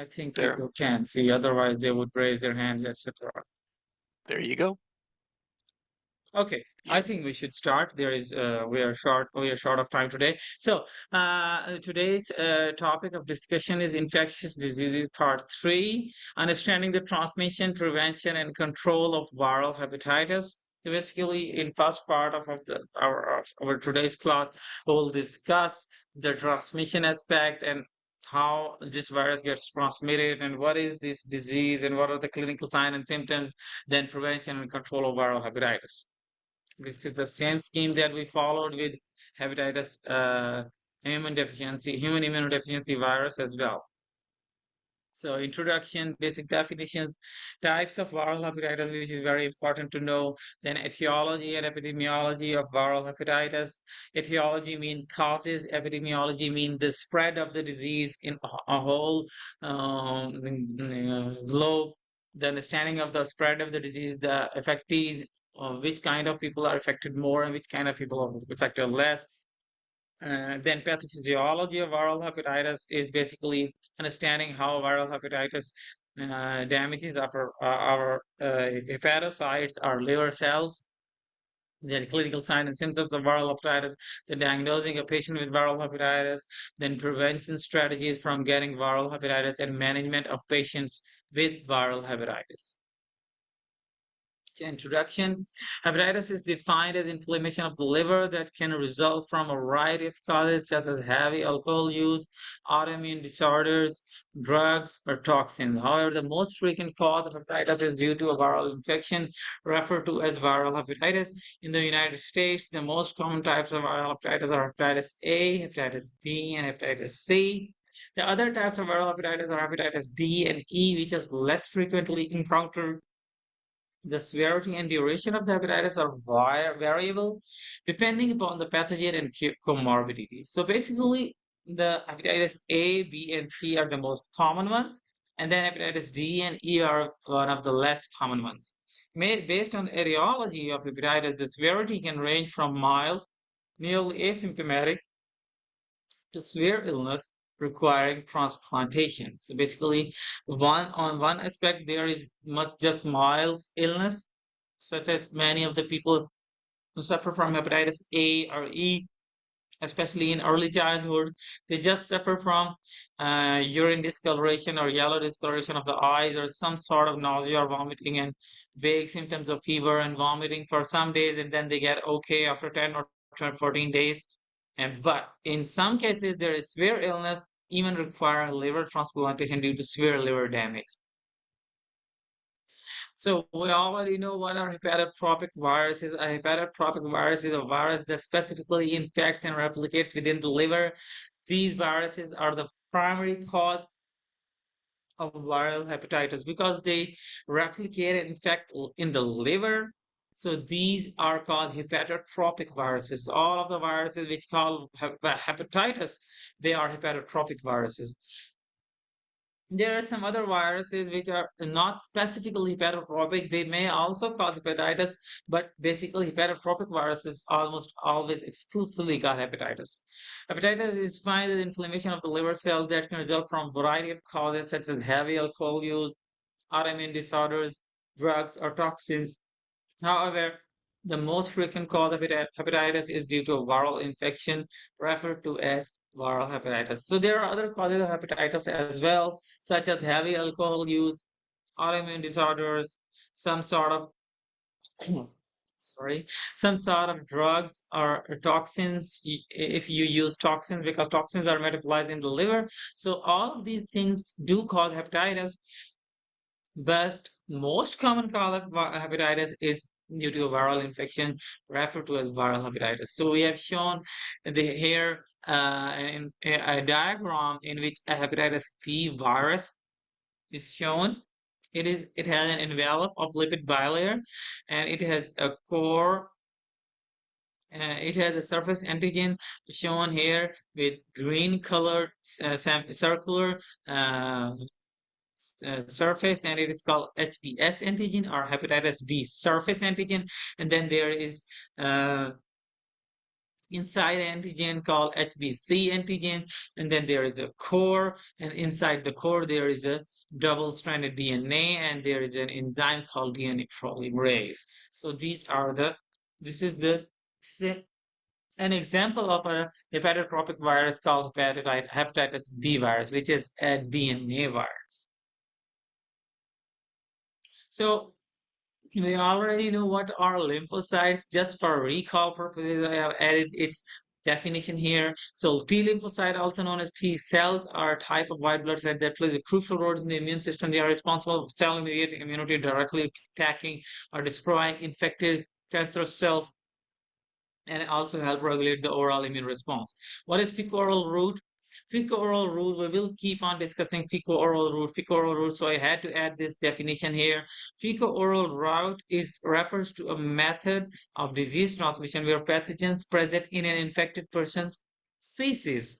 I think There, people can see, otherwise they would raise their hands, etc. there you go. Okay, I Yeah. think we should start. We are short of time today. So, today's topic of discussion is infectious diseases part 3, understanding the transmission, prevention, and control of viral hepatitis. So basically, in first part of our today's class, we'll discuss the transmission aspect and how this virus gets transmitted and what is this disease and what are the clinical signs and symptoms, then prevention and control of viral hepatitis. This is the same scheme that we followed with hepatitis, human immunodeficiency virus as well. So, introduction, basic definitions, types of viral hepatitis, which is very important to know. Then, etiology and epidemiology of viral hepatitis. Etiology mean causes. Epidemiology mean the spread of the disease in a whole globe. The understanding of the spread of the disease, the effectees, which kind of people are affected more and which kind of people are affected less. Then pathophysiology of viral hepatitis is basically understanding how viral hepatitis damages our hepatocytes, our liver cells. Then clinical signs and symptoms of viral hepatitis, then diagnosing a patient with viral hepatitis, then prevention strategies from getting viral hepatitis, and management of patients with viral hepatitis. Introduction. Hepatitis is defined as inflammation of the liver that can result from a variety of causes, such as heavy alcohol use, autoimmune disorders, drugs, or toxins. However, the most frequent cause of hepatitis is due to a viral infection, referred to as viral hepatitis. In the United States, the most common types of viral hepatitis are hepatitis A, hepatitis B, and hepatitis C. The other types of viral hepatitis are hepatitis D and E, which is less frequently encountered. The severity and duration of the hepatitis are variable depending upon the pathogen and comorbidity. So basically, the hepatitis A, B, and C are the most common ones, and then hepatitis D and E are one of the less common ones. Based on the etiology of hepatitis, the severity can range from mild, nearly asymptomatic, to severe illness requiring transplantation. So basically, one aspect there is much just mild illness, such as many of the people who suffer from hepatitis A or E, especially in early childhood, they just suffer from urine discoloration or yellow discoloration of the eyes or some sort of nausea or vomiting and vague symptoms of fever and vomiting for some days, and then they get okay after 10 or 14 days. And but in some cases, there is severe illness, even requiring liver transplantation due to severe liver damage. So we already know what a hepatotropic virus is. A hepatotropic virus is a virus that specifically infects and replicates within the liver. These viruses are the primary cause of viral hepatitis because they replicate and infect in the liver. So these are called hepatotropic viruses. All of the viruses which call hepatitis, they are hepatotropic viruses. There are some other viruses which are not specifically hepatotropic. They may also cause hepatitis, but basically hepatotropic viruses almost always exclusively cause hepatitis. Hepatitis is defined as inflammation of the liver cells that can result from a variety of causes such as heavy alcohol use, autoimmune disorders, drugs, or toxins. However, the most frequent cause of hepatitis is due to a viral infection referred to as viral hepatitis. So there are other causes of hepatitis as well, such as heavy alcohol use, autoimmune disorders, some sort of sorry, some sort of drugs or toxins if you use toxins, because toxins are metabolized in the liver. So all of these things do cause hepatitis, but most common cause of hepatitis is due to a viral infection referred to as viral hepatitis. So we have shown here in a diagram in which a hepatitis B virus is shown. It has an envelope of lipid bilayer, and it has a core. It has a surface antigen shown here with green colored circular uh, surface, and it is called HBs antigen or hepatitis B surface antigen. And then there is uh, inside antigen called HBC antigen, and then there is a core, and inside the core there is a double-stranded DNA, and there is an enzyme called DNA polymerase. So this is the an example of a hepatotropic virus called hepatitis B virus, which is a DNA virus. So we already know what are lymphocytes. Just for recall purposes, I have added its definition here. So T lymphocyte, also known as T cells, are a type of white blood cell that plays a crucial role in the immune system. They are responsible for cell-mediated immunity, directly attacking or destroying infected cancerous cells, and also help regulate the overall immune response. What is fecal-oral route? Fecal-oral route, we will keep on discussing fecal-oral route, fecal-oral route, so I had to add this definition here. Fecal-oral route refers to a method of disease transmission where pathogens present in an infected person's feces,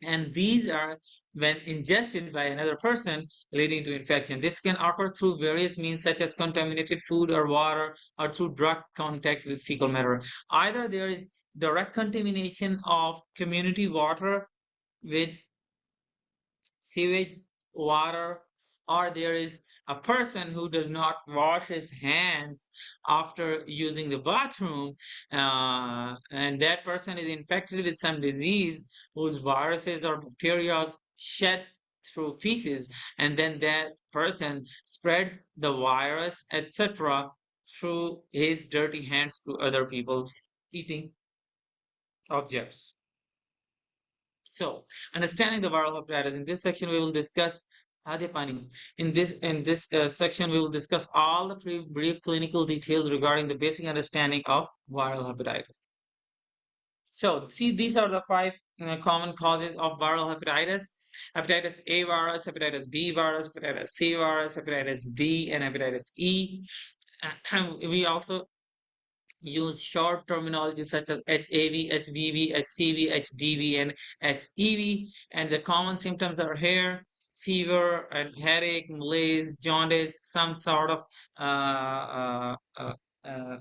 and these are when ingested by another person, leading to infection. This can occur through various means such as contaminated food or water, or through direct contact with fecal matter. Either there is direct contamination of community water with sewage water, or there is a person who does not wash his hands after using the bathroom, and that person is infected with some disease whose viruses or bacteria shed through feces, and then that person spreads the virus, etc., through his dirty hands to other people's eating objects. So, understanding the viral hepatitis. In this section, we will discuss Adipani. In this section, we will discuss all the brief clinical details regarding the basic understanding of viral hepatitis. So, see, these are the five common causes of viral hepatitis: hepatitis A virus, hepatitis B virus, hepatitis C virus, hepatitis D, and hepatitis E. We also use short terminology such as HAV, HBV, HCV, HDV, and HEV. And the common symptoms are here: fever and headache, malaise, jaundice, some sort of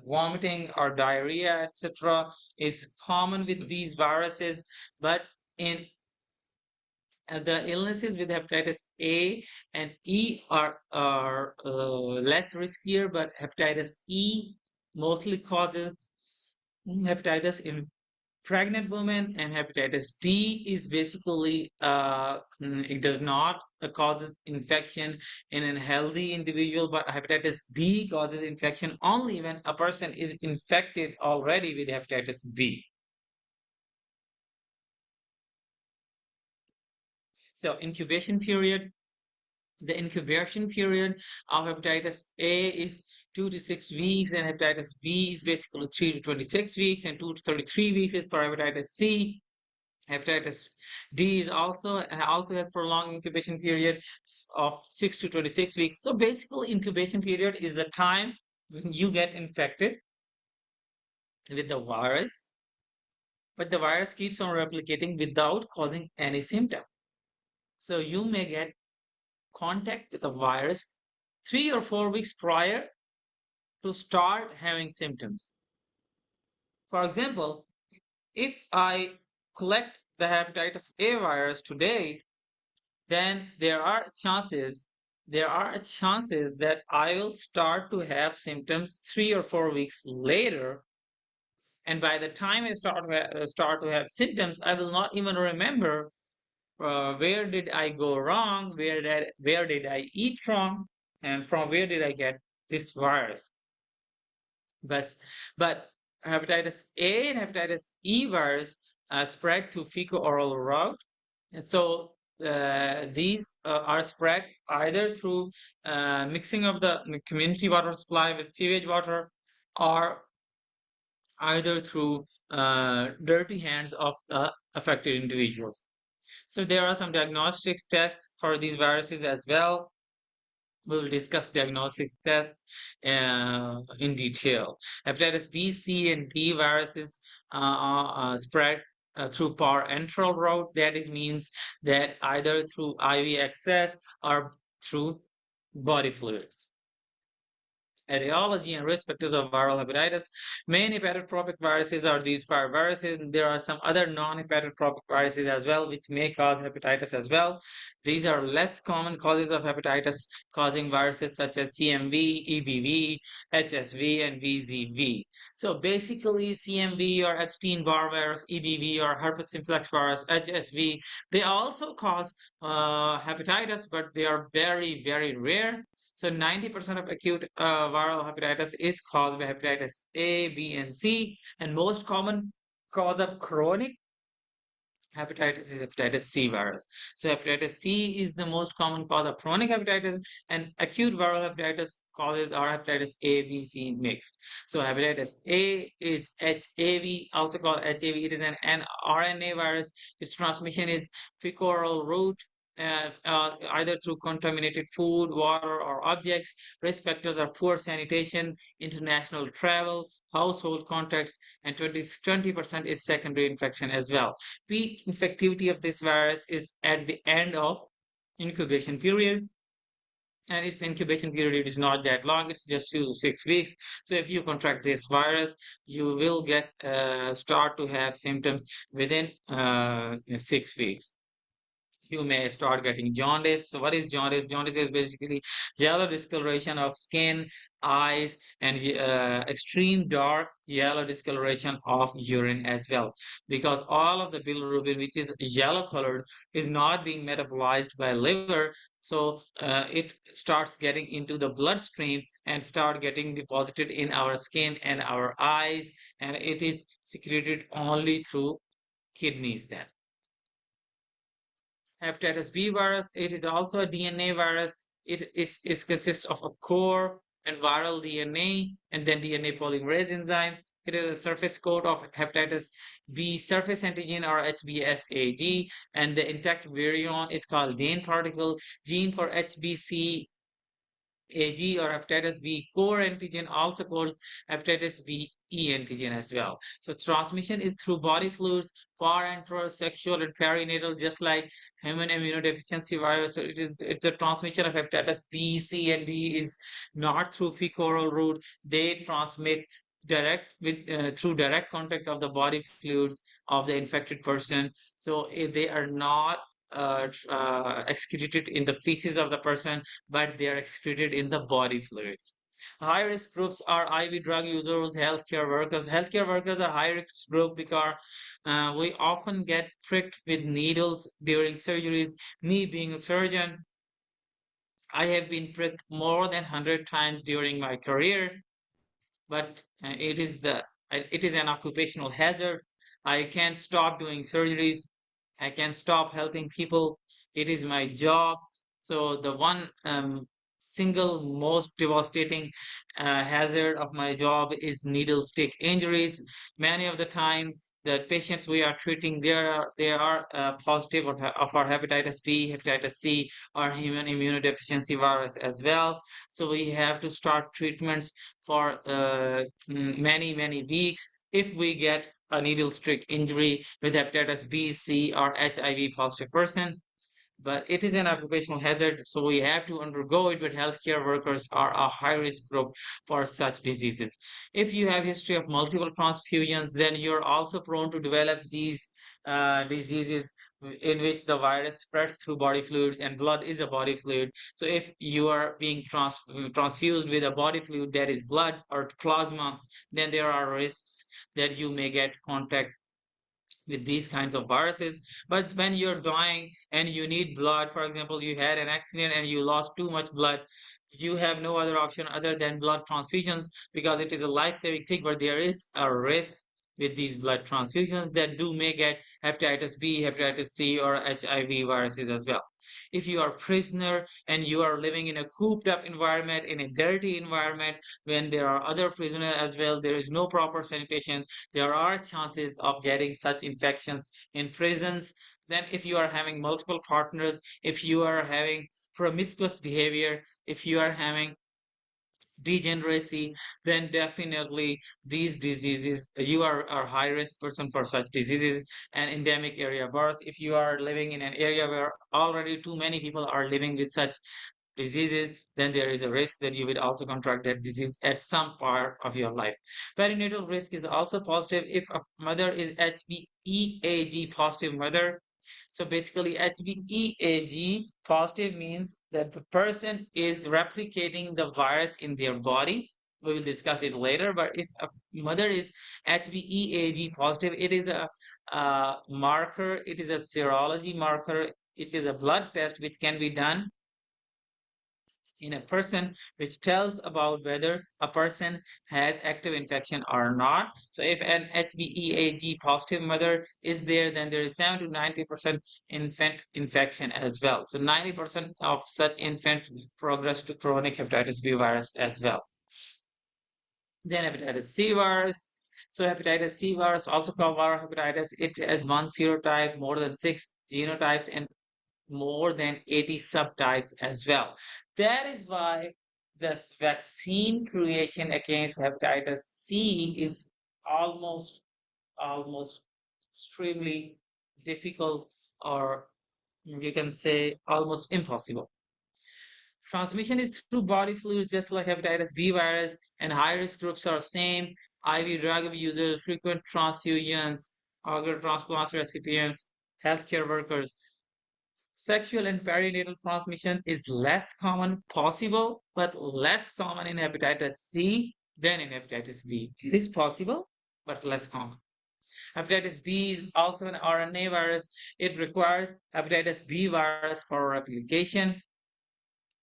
vomiting or diarrhea, etc. is common with these viruses. But in the illnesses with hepatitis A and E are less riskier, but hepatitis E mostly causes hepatitis in pregnant women, and hepatitis D is basically it does not causes infection in a healthy individual, but hepatitis D causes infection only when a person is infected already with hepatitis B. So incubation period. The incubation period of hepatitis A is 2 to 6 weeks, and hepatitis B is basically 3 to 26 weeks, and 2 to 33 weeks is for hepatitis C. Hepatitis D is also has prolonged incubation period of 6 to 26 weeks. So basically, incubation period is the time when you get infected with the virus, but the virus keeps on replicating without causing any symptom. So you may get contact with the virus 3 or 4 weeks prior to start having symptoms. For example, if I collect the hepatitis A virus today, then there are chances that I will start to have symptoms 3 or 4 weeks later, and by the time I start to have symptoms, I will not even remember where did I go wrong, where did I eat wrong, and from where did I get this virus. But but hepatitis A and hepatitis E virus spread through fecal-oral route, and so these are spread either through mixing of the community water supply with sewage water, or either through dirty hands of the affected individual. So there are some diagnostics tests for these viruses as well. We will discuss diagnostic tests in detail. Hepatitis B, C, and D viruses spread through parenteral route. That is means that either through IV access or through body fluids. etiology and risk factors of viral hepatitis. Main hepatotropic viruses are these five viruses, and there are some other non-hepatotropic viruses as well, which may cause hepatitis as well. These are less common causes of hepatitis, causing viruses such as CMV, EBV, HSV, and VZV. So basically, CMV or Epstein-Barr virus, EBV or herpes simplex virus, HSV, they also cause hepatitis, but they are very, very rare. So 90% of acute viral hepatitis is caused by hepatitis A, B, and C, and most common cause of chronic hepatitis is hepatitis C virus. So hepatitis C is the most common cause of chronic hepatitis, and acute viral hepatitis causes are hepatitis A, B, C mixed. So hepatitis A is HAV, also called HAV. It is an RNA virus. Its transmission is fecal oral route. Either through contaminated food, water, or objects. Risk factors are poor sanitation, international travel, household contacts, and 20% is secondary infection as well. Peak infectivity of this virus is at the end of incubation period, and its incubation period is not that long. It's just 2 to 6 weeks. So if you contract this virus, you will get start to have symptoms within 6 weeks. You may start getting jaundice. So what is jaundice? Jaundice is basically yellow discoloration of skin, eyes, and extreme dark yellow discoloration of urine as well. Because all of the bilirubin, which is yellow colored, is not being metabolized by liver. So it starts getting into the bloodstream and start getting deposited in our skin and our eyes, and it is secreted only through kidneys then. Hepatitis B virus, it is also a DNA virus. It consists of a core and viral DNA and then DNA polymerase enzyme. It is a surface coat of hepatitis B surface antigen or HBsAg, and the intact virion is called Dane particle. Gene for HBC AG or hepatitis B core antigen, also called hepatitis B E antigen as well. So transmission is through body fluids, parenteral, sexual, and perinatal, just like human immunodeficiency virus. So it's a transmission of hepatitis B, C, and D is not through fecal route. They transmit direct with through direct contact of the body fluids of the infected person. So they are not excreted in the feces of the person, but they are excreted in the body fluids. High risk groups are IV drug users, healthcare workers. Healthcare workers are high risk group because we often get pricked with needles during surgeries. Me being a surgeon, I have been pricked more than 100 times during my career, but it is an occupational hazard. I can't stop doing surgeries. I can't stop helping people. It is my job. So the one single most devastating hazard of my job is needle stick injuries. Many of the time, the patients we are treating, they are positive of our hepatitis B, hepatitis C, or human immunodeficiency virus as well. So we have to start treatments for many weeks if we get a needle stick injury with hepatitis B, C, or HIV positive person. But it is an occupational hazard, so we have to undergo it. But healthcare workers are a high risk group for such diseases. If you have history of multiple transfusions, then you're also prone to develop these diseases in which the virus spreads through body fluids, and blood is a body fluid. So if you are being transfused with a body fluid that is blood or plasma, then there are risks that you may get contact with these kinds of viruses. But when you're dying and you need blood, for example, you had an accident and you lost too much blood, you have no other option other than blood transfusions because it is a life-saving thing. But there is a risk with these blood transfusions that do may get hepatitis B, hepatitis C, or HIV viruses as well. If you are a prisoner and you are living in a cooped up environment, in a dirty environment, when there are other prisoners as well, there is no proper sanitation, there are chances of getting such infections in prisons. Then if you are having multiple partners, if you are having promiscuous behavior, if you are having degeneracy, then definitely these diseases, you are a high risk person for such diseases. And endemic area birth, if you are living in an area where already too many people are living with such diseases, then there is a risk that you will also contract that disease at some part of your life. Perinatal risk is also positive if a mother is HBeAg positive mother. So basically, HBeAg positive means that the person is replicating the virus in their body. We will discuss it later. But if a mother is HBeAg positive, it is a marker, it is a serology marker, it is a blood test which can be done in a person, which tells about whether a person has active infection or not. So if an HBeAg positive mother is there, then there is 7 to 90% infant infection as well. So 90% of such infants progress to chronic hepatitis B virus as well. Then hepatitis C virus. So hepatitis C virus, also called viral hepatitis, it has one serotype, more than six genotypes, and more than 80 subtypes as well. That is why this vaccine creation against hepatitis C is almost almost extremely difficult, or you can say almost impossible. Transmission is through body fluids, just like hepatitis B virus, and high risk groups are same. IV drug abusers, frequent transfusions, organ transplant recipients, healthcare workers. Sexual and perinatal transmission is less common, possible, but less common in hepatitis C than in hepatitis B. It is possible, but less common. Hepatitis D is also an RNA virus. It requires hepatitis B virus for replication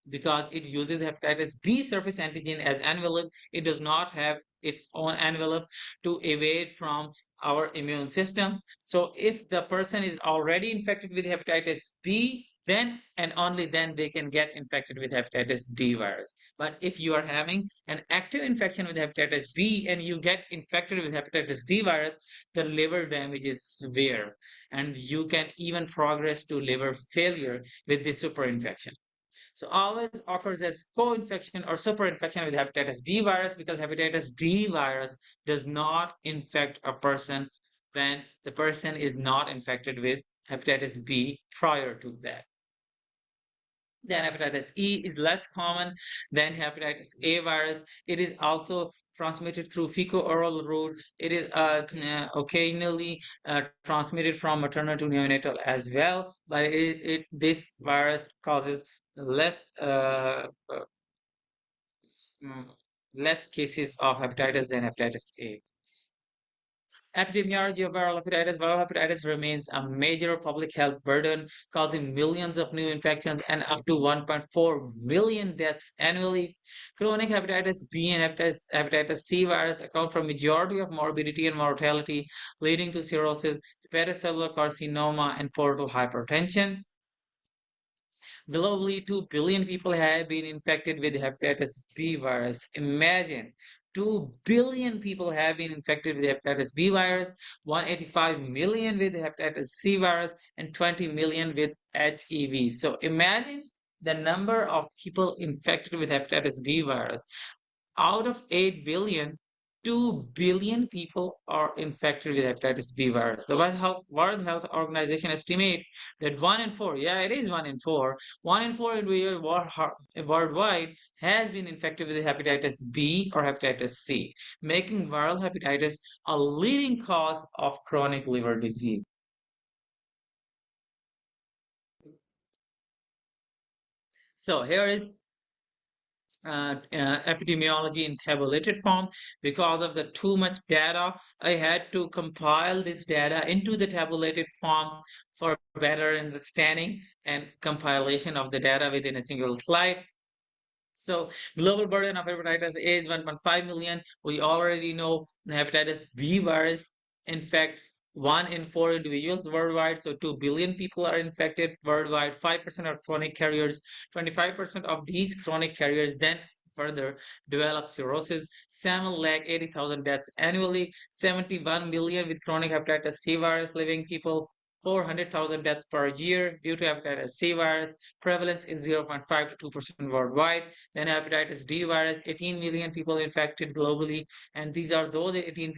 because it uses hepatitis B surface antigen as envelope. It does not have its own envelope to evade from our immune system. So if the person is already infected with hepatitis B, then and only then they can get infected with hepatitis D virus. But if you are having an active infection with hepatitis B and you get infected with hepatitis D virus, the liver damage is severe and you can even progress to liver failure with this superinfection. So always occurs as co-infection or superinfection with hepatitis B virus because hepatitis D virus does not infect a person when the person is not infected with hepatitis B prior to that. Then hepatitis E is less common than hepatitis A virus. It is also transmitted through fecal-oral route. It is occasionally transmitted from maternal to neonatal as well, but this virus causes less mm, less cases of hepatitis than hepatitis A. Epidemiology of viral hepatitis remains a major public health burden, causing millions of new infections and up to 1.4 million deaths annually. Chronic hepatitis B and hepatitis C virus account for majority of morbidity and mortality, leading to cirrhosis, hepatocellular carcinoma, and portal hypertension. Globally, 2 billion people have been infected with hepatitis B virus. Imagine 2 billion people have been infected with hepatitis B virus, 185 million with hepatitis C virus, and 20 million with HEV. So imagine the number of people infected with hepatitis B virus. Out of 8 billion, 2 billion people are infected with hepatitis B virus. The World Health Organization estimates that 1 in 4, yeah, it is 1 in 4, 1 in 4 individuals worldwide has been infected with hepatitis B or hepatitis C, making viral hepatitis a leading cause of chronic liver disease. So here is epidemiology in tabulated form. Because of the too much data, I had to compile this data into the tabulated form for better understanding and compilation of the data within a single slide. So global burden of hepatitis is 1.5 million. We already know the hepatitis B virus infects 1 in 4 individuals worldwide. So 2 billion people are infected worldwide. 5% are chronic carriers. 25% of these chronic carriers then further develop cirrhosis. 7 lakh 80,000 deaths annually. 71 million with chronic hepatitis C virus living people. 400,000 deaths per year due to hepatitis C virus. Prevalence is 0.5 to 2% worldwide. Then hepatitis D virus, 18 million people infected globally, and these are those 18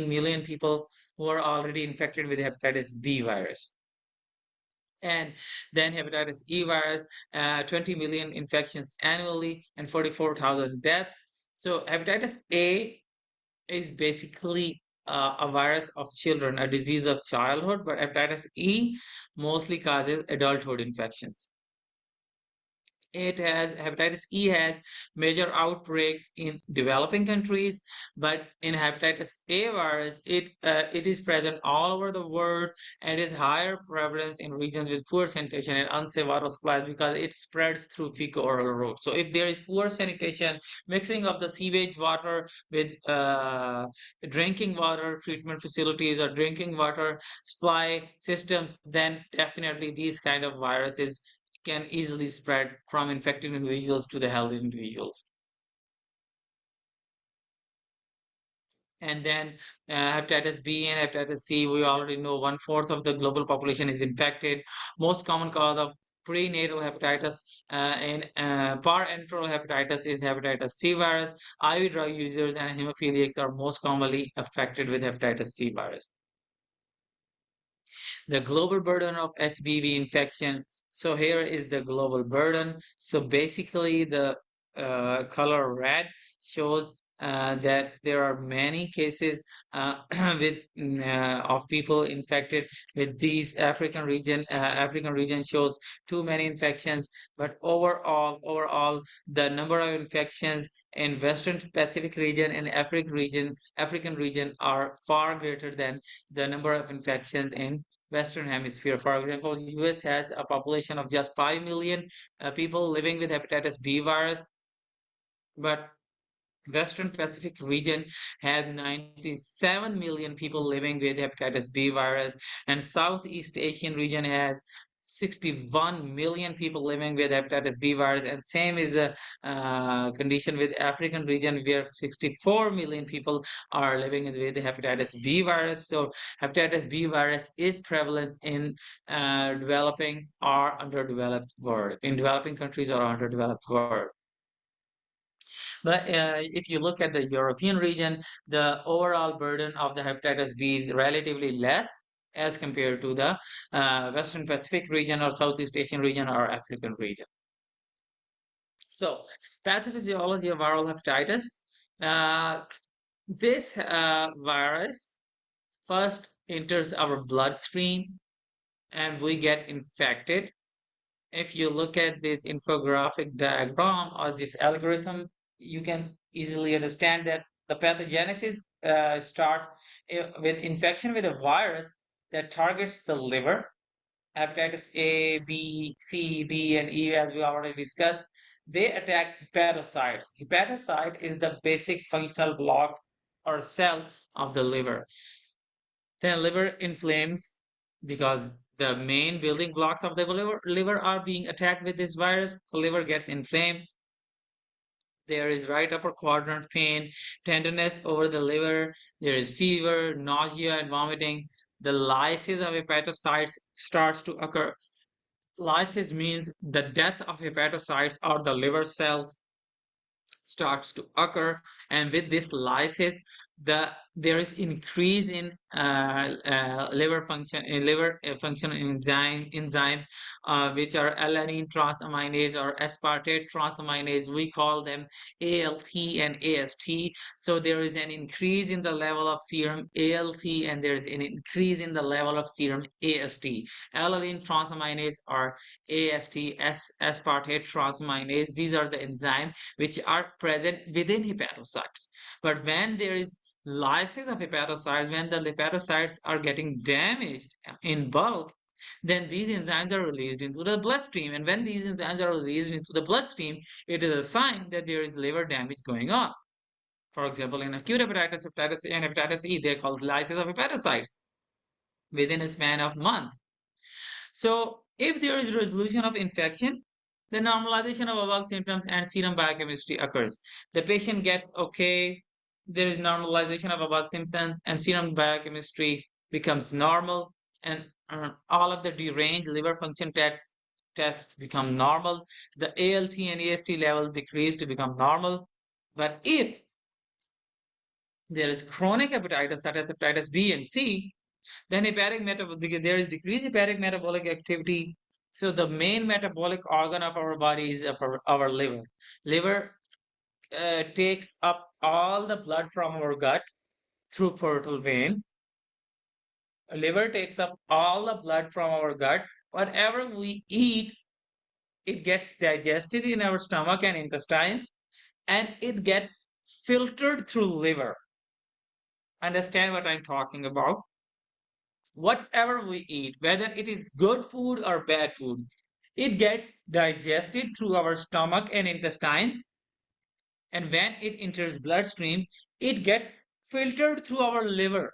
million people who are already infected with hepatitis B virus. And then hepatitis E virus, 20 million infections annually and 44,000 deaths. So hepatitis A is basically a virus of children, a disease of childhood, but hepatitis E mostly causes adulthood infections. It has hepatitis E has major outbreaks in developing countries, but in hepatitis A virus, it is present all over the world and is higher prevalence in regions with poor sanitation and unsafe water supplies because it spreads through fecal-oral route. So if there is poor sanitation, mixing of the sewage water with drinking water treatment facilities or drinking water supply systems, then definitely these kind of viruses can easily spread from infected individuals to the healthy individuals. And then hepatitis B and hepatitis C, we already know one-fourth of the global population is infected. Most common cause of prenatal hepatitis and parenteral hepatitis is hepatitis C virus. IV drug users and hemophiliacs are most commonly affected with hepatitis C virus. The global burden of HBV infection. So here is the global burden. So basically, the color red shows that there are many cases with of people infected with these African region. African region shows too many infections, but overall, the number of infections in Western Pacific region and African region are far greater than the number of infections in Western Hemisphere. For example, US has a population of just 5 million people living with hepatitis B virus, but Western Pacific region has 97 million people living with hepatitis B virus, and Southeast Asian region has 61 million people living with hepatitis B virus, and same is the condition with African region where 64 million people are living with hepatitis B virus. So hepatitis B virus is prevalent in developing or underdeveloped world, in developing countries or underdeveloped world. But if you look at the European region, the overall burden of the hepatitis B is relatively less as compared to the Western Pacific region or Southeast Asian region or African region. So, pathophysiology of viral hepatitis. Uh, this virus first enters our bloodstream and we get infected. If you look at this infographic diagram or this algorithm, you can easily understand that the pathogenesis starts with infection with a virus that targets the liver, hepatitis A, B, C, D, and E, as we already discussed. They attack hepatocytes. Hepatocyte is the basic functional block or cell of the liver. Then liver inflames because the main building blocks of the liver are being attacked with this virus. The liver gets inflamed. There is right upper quadrant pain, tenderness over the liver. There is fever, nausea, and vomiting. The lysis of hepatocytes starts to occur. Lysis means the death of hepatocytes or the liver cells starts to occur, and with this lysis there is increase in liver function in liver function enzymes which are alanine transaminase or aspartate transaminase. We call them ALT and AST. So there is an increase in the level of serum ALT and there is an increase in the level of serum AST. Alanine transaminase or aspartate transaminase, these are the enzymes which are present within hepatocytes. But when there is lysis of hepatocytes, when the hepatocytes are getting damaged in bulk, then these enzymes are released into the bloodstream. And when these enzymes are released into the bloodstream, it is a sign that there is liver damage going on. For example, in acute hepatitis, hepatitis A and hepatitis E, they are called lysis of hepatocytes within a span of month. So, if there is resolution of infection, the normalization of above symptoms and serum biochemistry occurs. The patient gets okay, there is normalization of above symptoms, and serum biochemistry becomes normal, and all of the deranged liver function tests become normal. The ALT and AST level decrease to become normal. But if there is chronic hepatitis, such as hepatitis B and C, Then hepatic metabolic, there is decreased hepatic metabolic activity. So the main metabolic organ of our body is our liver. Liver takes up all the blood from our gut through portal vein. Liver takes up all the blood from our gut. Whatever we eat, it gets digested in our stomach and intestines, and it gets filtered through liver. Understand what I'm talking about? Whatever we eat, whether it is good food or bad food, it gets digested through our stomach and intestines, and when it enters bloodstream, it gets filtered through our liver.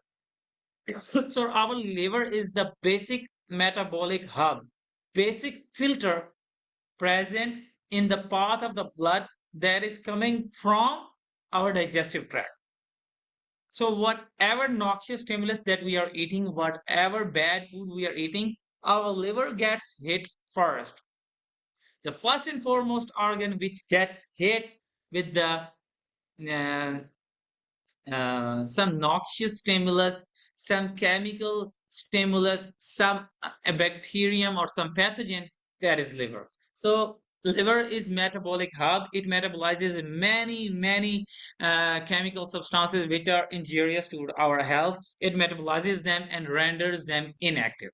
So our liver is the basic metabolic hub, basic filter present in the path of the blood that is coming from our digestive tract. So whatever noxious stimulus that we are eating, whatever bad food we are eating, our liver gets hit first. The first and foremost organ which gets hit with the uh, some noxious stimulus, some chemical stimulus, some a bacterium or some pathogen, that is liver. So liver is metabolic hub. It metabolizes many chemical substances which are injurious to our health. It metabolizes them and renders them inactive,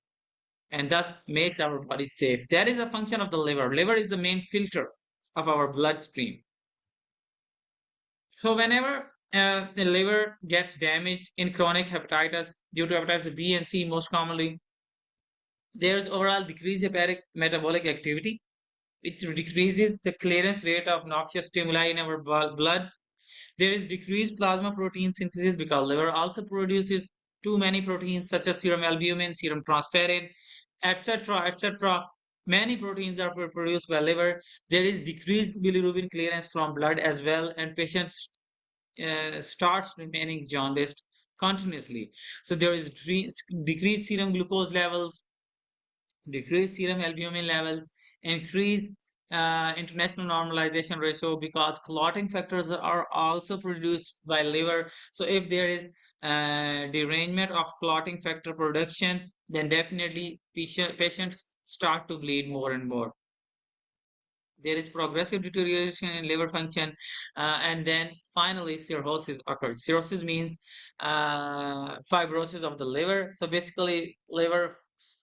and thus makes our body safe. That is a function of the liver. Liver is the main filter of our bloodstream. So whenever the liver gets damaged in chronic hepatitis due to hepatitis B and C most commonly, there's overall decreased hepatic metabolic activity, which decreases the clearance rate of noxious stimuli in our blood. There is decreased plasma protein synthesis because liver also produces too many proteins such as serum albumin, serum transferrin, etc., etc. Many proteins are produced by liver. There is decreased bilirubin clearance from blood as well, and patients starts remaining jaundiced continuously. So there is decreased serum glucose levels, decrease serum albumin levels, increase international normalization ratio because clotting factors are also produced by liver. So if there is derangement of clotting factor production, then definitely patients start to bleed more and more. There is progressive deterioration in liver function, and then finally cirrhosis occurs. Cirrhosis means fibrosis of the liver. So basically liver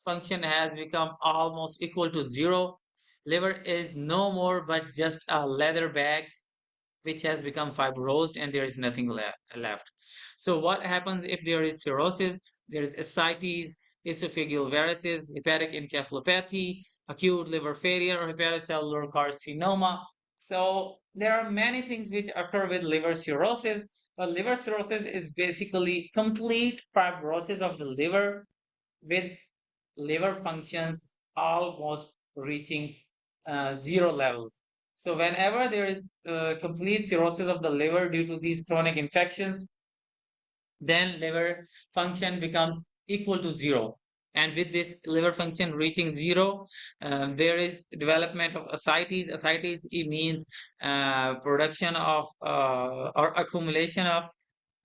function has become almost equal to zero. Liver is no more but just a leather bag which has become fibrosed, and there is nothing left. So what happens if there is cirrhosis? There is ascites, esophageal varices, hepatic encephalopathy, acute liver failure, or hepatocellular carcinoma. So there are many things which occur with liver cirrhosis, but liver cirrhosis is basically complete fibrosis of the liver with liver functions almost reaching zero levels. So whenever there is complete cirrhosis of the liver due to these chronic infections, then liver function becomes equal to zero. And with this liver function reaching zero, there is development of ascites. Ascites, it means production of or accumulation of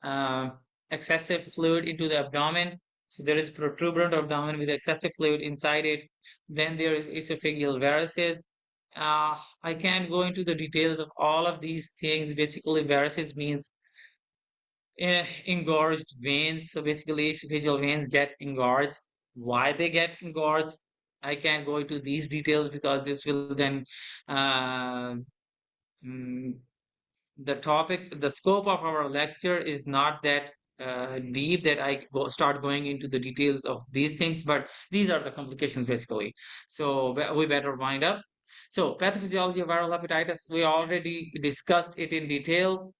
uh, excessive fluid into the abdomen. So there is protuberant abdomen with excessive fluid inside it. Then there is esophageal varices. I can't go into the details of all of these things. Basically, varices means engorged veins. So basically, esophageal veins get engorged. Why they get engorged, I can't go into these details because this will then uh, mm, the scope of our lecture is not that deep that I start going into the details of these things, but these are the complications basically. So we better wind up. So pathophysiology of viral hepatitis, we already discussed it in detail.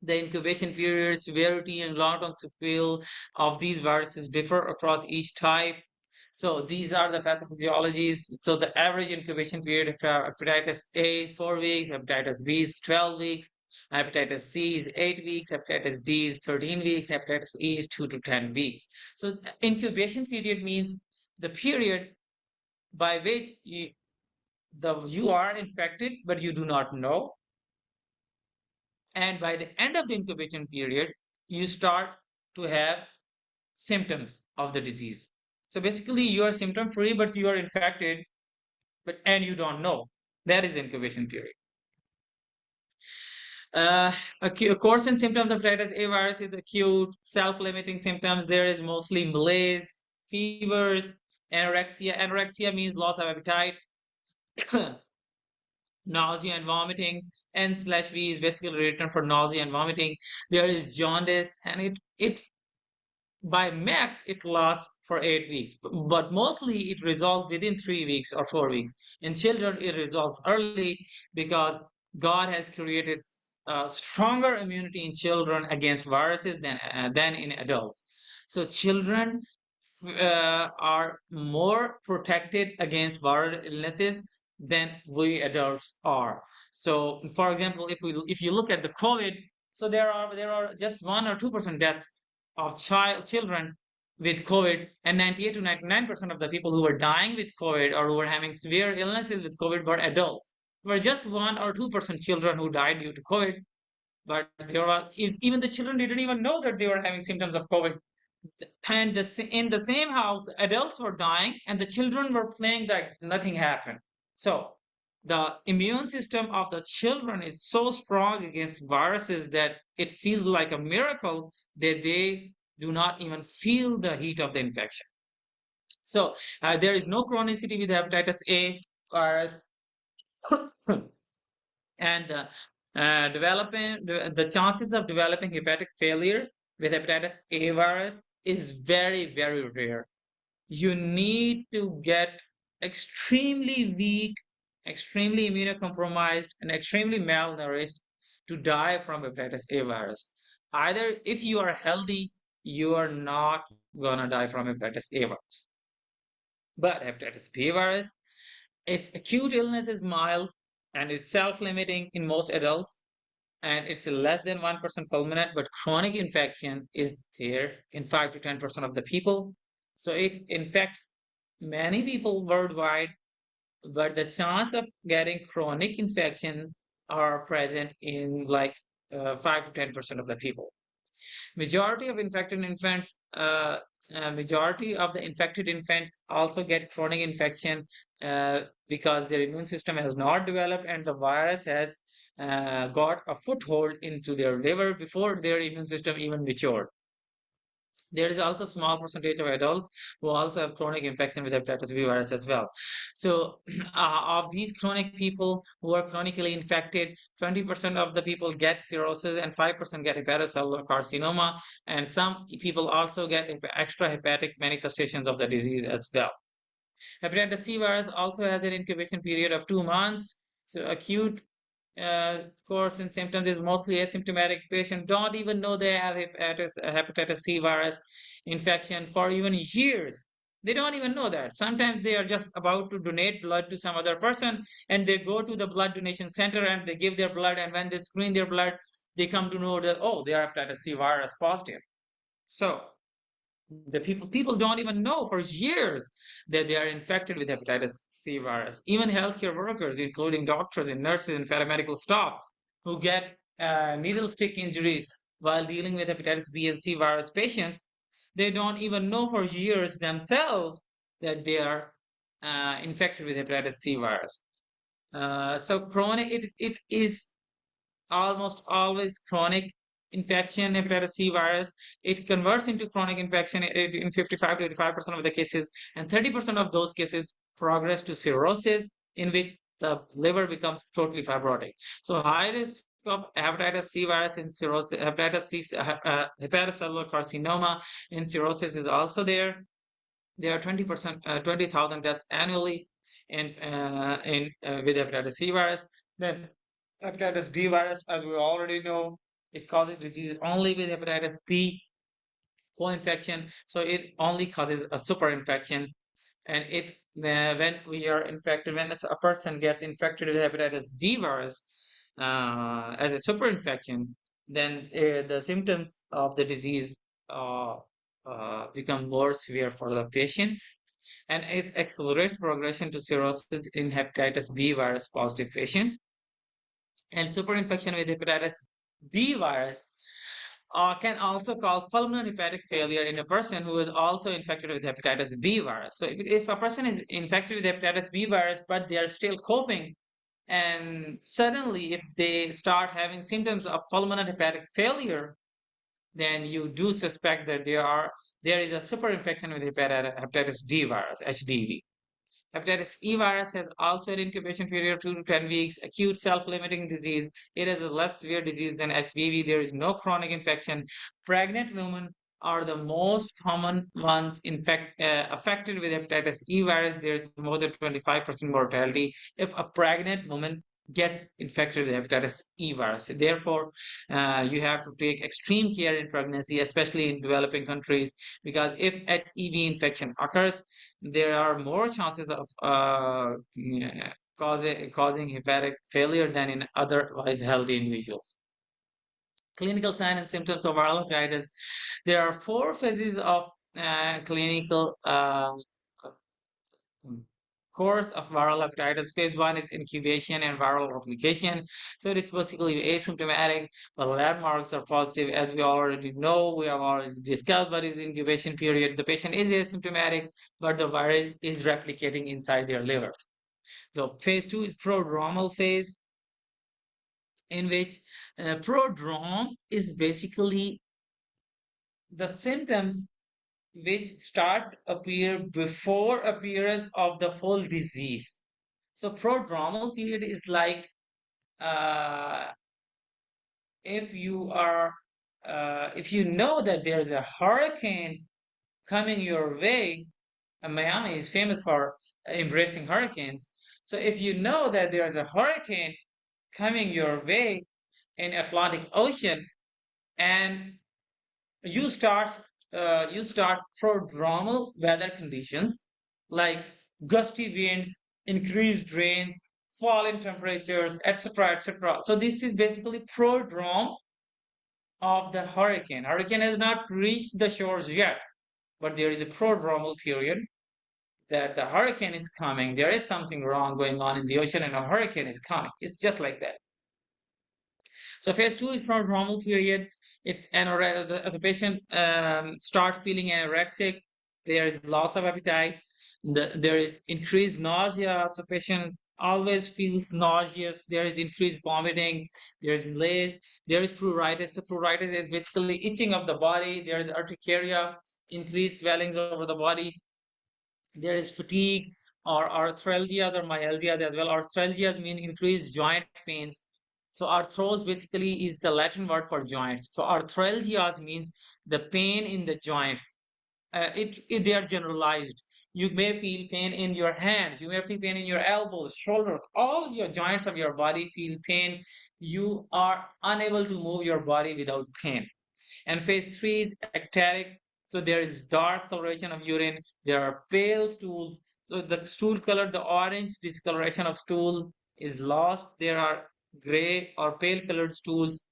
The incubation period, severity, and long-term sequelae of these viruses differ across each type. So these are the pathophysiologies. So the average incubation period for hepatitis A is 4 weeks, hepatitis B is 12 weeks, hepatitis C is 8 weeks, hepatitis D is 13 weeks, hepatitis E is 2 to 10 weeks. So the incubation period means the period by which you are infected, but you do not know, and by the end of the incubation period you start to have symptoms of the disease. So basically, you are symptom free, but you are infected, but and you don't know. That is incubation period. Uh, Course and symptoms of hepatitis A virus is acute, self-limiting symptoms. There is mostly malaise, fevers, anorexia. Anorexia means loss of appetite, nausea and vomiting. N/V is basically written for nausea and vomiting. There is jaundice, and it by max it lasts for 8 weeks, but mostly it resolves within 3 weeks or 4 weeks. In children it resolves early because God has created stronger immunity in children against viruses than in adults. So children are more protected against viral illnesses than we adults are. So for example, if you look at the COVID, so there are just 1 or 2% deaths of children with COVID, and 98 to 99% of the people who were dying with COVID or who were having severe illnesses with COVID were adults. There were just 1 or 2% children who died due to COVID, but there were even the children didn't even know that they were having symptoms of COVID. And in the same house, adults were dying and the children were playing like nothing happened. So the immune system of the children is so strong against viruses that it feels like a miracle that they do not even feel the heat of the infection. So there is no chronicity with hepatitis A virus. And developing the chances of developing hepatic failure with hepatitis A virus is very, very rare. You need to get extremely weak, extremely immunocompromised, and extremely malnourished to die from hepatitis A virus. Either if you are healthy, you are not gonna die from hepatitis A virus. But hepatitis B virus, its acute illness is mild and it's self-limiting in most adults, and it's less than 1% fulminant, but chronic infection is there in 5 to 10% of the people. So it infects many people worldwide, but the chance of getting chronic infection are present in like 5 to 10% of the people. Majority of infected infants, majority of the infected infants also get chronic infection because their immune system has not developed and the virus has got a foothold into their liver before their immune system even matured. There is also a small percentage of adults who also have chronic infection with hepatitis B virus as well. So, of these chronic people who are chronically infected, 20% of the people get cirrhosis and 5% get hepatocellular carcinoma. And some people also get extra hepatic manifestations of the disease as well. Hepatitis C virus also has an incubation period of 2 months. So acute course and symptoms is mostly asymptomatic. Patients don't even know they have hepatitis C virus infection for even years. They don't even know that. Sometimes they are just about to donate blood to some other person and they go to the blood donation center and they give their blood. And when they screen their blood, they come to know that, oh, they are hepatitis C virus positive. So the people don't even know for years that they are infected with hepatitis C virus. Even healthcare workers, including doctors and nurses and paramedical staff, who get needle stick injuries while dealing with hepatitis B and C virus patients, they don't even know for years themselves that they are infected with hepatitis C virus. So chronic, it is almost always chronic infection, hepatitis C virus. It converts into chronic infection in 55 to 85% of the cases, and 30% of those cases progress to cirrhosis, in which the liver becomes totally fibrotic. So high risk of hepatitis C virus in cirrhosis, hepatocellular carcinoma in cirrhosis is also there. There are 20%, 20,000 deaths annually with hepatitis C virus. Then hepatitis D virus, as we already know, it causes disease only with hepatitis B co-infection. So it only causes a super infection. And when we are infected, when a person gets infected with hepatitis D virus as a super infection, then the symptoms of the disease uh, become more severe for the patient, and it accelerates progression to cirrhosis in hepatitis B virus positive patients. And superinfection with hepatitis B virus can also cause pulmonary hepatic failure in a person who is also infected with hepatitis B virus. So if a person is infected with hepatitis B virus, but they are still coping, and suddenly if they start having symptoms of pulmonary hepatic failure, then you do suspect that there is a super infection with hepatitis D virus, HDV. Hepatitis E virus has also an incubation period of 2 to 10 weeks, acute self-limiting disease. It is a less severe disease than HBV. There is no chronic infection. Pregnant women are the most common ones affected with hepatitis E virus. There is more than 25% mortality if a pregnant woman gets infected with hepatitis E virus. Therefore, you have to take extreme care in pregnancy, especially in developing countries, because if HEV infection occurs, there are more chances of yeah, causing hepatic failure than in otherwise healthy individuals. Clinical signs and symptoms of viral hepatitis. There are four phases of clinical course of viral hepatitis. Phase one is incubation and viral replication. So it is basically asymptomatic, but lab marks are positive, as we already know. We have already discussed what is incubation period. The patient is asymptomatic, but the virus is replicating inside their liver. The phase two is prodromal phase, in which prodrome is basically the symptoms which start appear before appearance of the full disease. So prodromal period is like uh, if you are if you know that there's a hurricane coming your way, and Miami is famous for embracing hurricanes. So if you know that there's a hurricane coming your way in Atlantic Ocean, and you start you start prodromal weather conditions like gusty winds, increased rains, fall in temperatures, etc., etc. So this is basically prodrome of the hurricane. Hurricane has not reached the shores yet, but there is a prodromal period that the hurricane is coming. There is something wrong going on in the ocean, and a hurricane is coming. It's just like that. So phase two is from normal period. It's the patient start feeling anorexic. There is loss of appetite. There is increased nausea. So patient always feels nauseous. There is increased vomiting. There is malaise. There is pruritus. So pruritus is basically itching of the body. There is urticaria, increased swellings over the body. There is fatigue or arthralgias or myalgias as well. Arthralgias mean increased joint pains. So arthros basically is the Latin word for joints. So arthralgias means the pain in the joints. They are generalized. You may feel pain in your hands. You may feel pain in your elbows, shoulders. All your joints of your body feel pain. You are unable to move your body without pain. And phase three is ectatic. So there is dark coloration of urine. There are pale stools. So the stool color, the orange discoloration of stool is lost. There are gray or pale colored stools.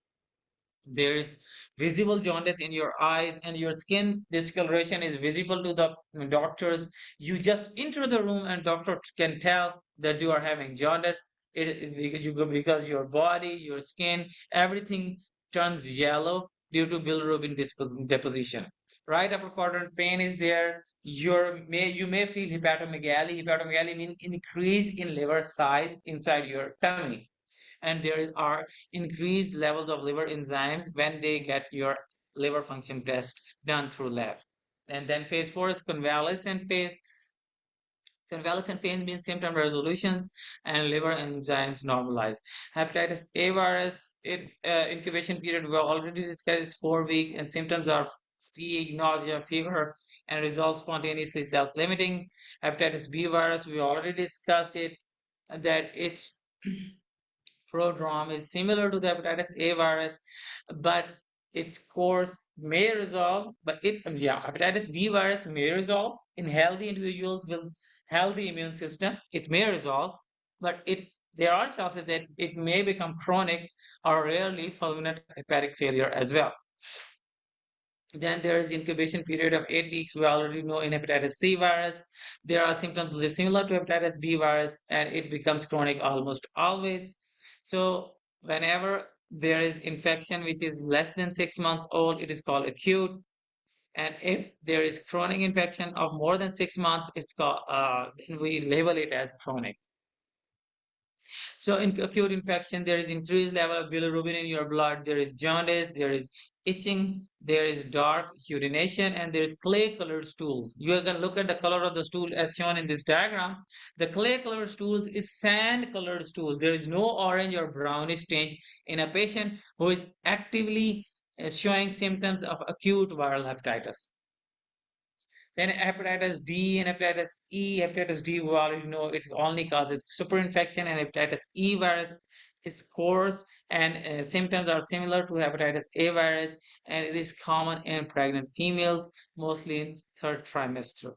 There is visible jaundice in your eyes, and your skin discoloration is visible to the doctors. You just enter the room and doctor can tell that you are having jaundice. Because your body, your skin, everything turns yellow due to bilirubin deposition. Right upper quadrant pain is there. You may feel hepatomegaly. Hepatomegaly means increase in liver size inside your tummy, and there are increased levels of liver enzymes when they get your liver function tests done through lab. And then phase four is convalescent phase. Convalescent phase means symptom resolutions and liver enzymes normalize. Hepatitis A virus, incubation period we already discussed is 4 weeks, and symptoms are fatigue, nausea, fever, and resolve spontaneously self-limiting. Hepatitis B virus, we already discussed it, that it's prodrome is similar to the hepatitis A virus, but its course may resolve. But hepatitis B virus may resolve in healthy individuals with healthy immune system. It may resolve, but it there are chances that it may become chronic or rarely fulminant hepatic failure as well. Then there is incubation period of 8 weeks. We already know in hepatitis C virus, there are symptoms which are similar to hepatitis B virus, and it becomes chronic almost always. So whenever There is infection which is less than 6 months old, it is called acute. And if there is chronic infection of more than 6 months, it's called then we label it as chronic. So in acute infection, there is increased level of bilirubin in your blood, there is jaundice, there is itching, there is dark urination, and there is clay-colored stools. You can look at the color of the stool as shown in this diagram. The clay-colored stools is sand-colored stools. There is no orange or brownish tinge in a patient who is actively showing symptoms of acute viral hepatitis. Then hepatitis D and hepatitis E. Hepatitis D, we already know it only causes superinfection, and hepatitis E virus is coarse and symptoms are similar to hepatitis A virus, and it is common in pregnant females, mostly in third trimester.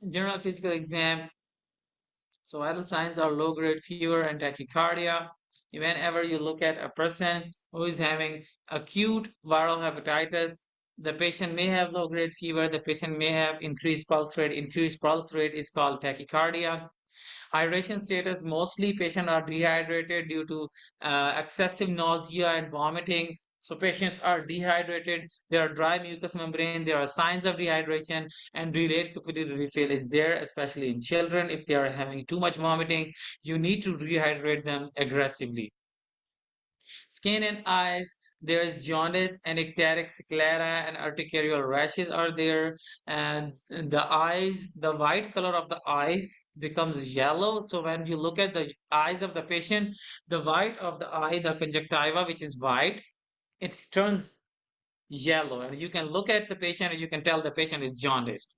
General physical exam. So vital signs are low-grade fever and tachycardia. Whenever you look at a person who is having acute viral hepatitis, the patient may have low-grade fever, the patient may have increased pulse rate. Increased pulse rate is called tachycardia. Hydration status, mostly patients are dehydrated due to excessive nausea and vomiting. So patients are dehydrated, there are dry mucous membrane, there are signs of dehydration, and delayed capillary refill is there, especially in children. If they are having too much vomiting, you need to rehydrate them aggressively. Skin and eyes, there is jaundice and ectatic sclera and urticarial rashes are there. And the eyes, the white color of the eyes becomes yellow. So when you look at the eyes of the patient, the white of the eye, the conjunctiva, which is white, it turns yellow. And you can look at the patient and you can tell the patient is jaundiced.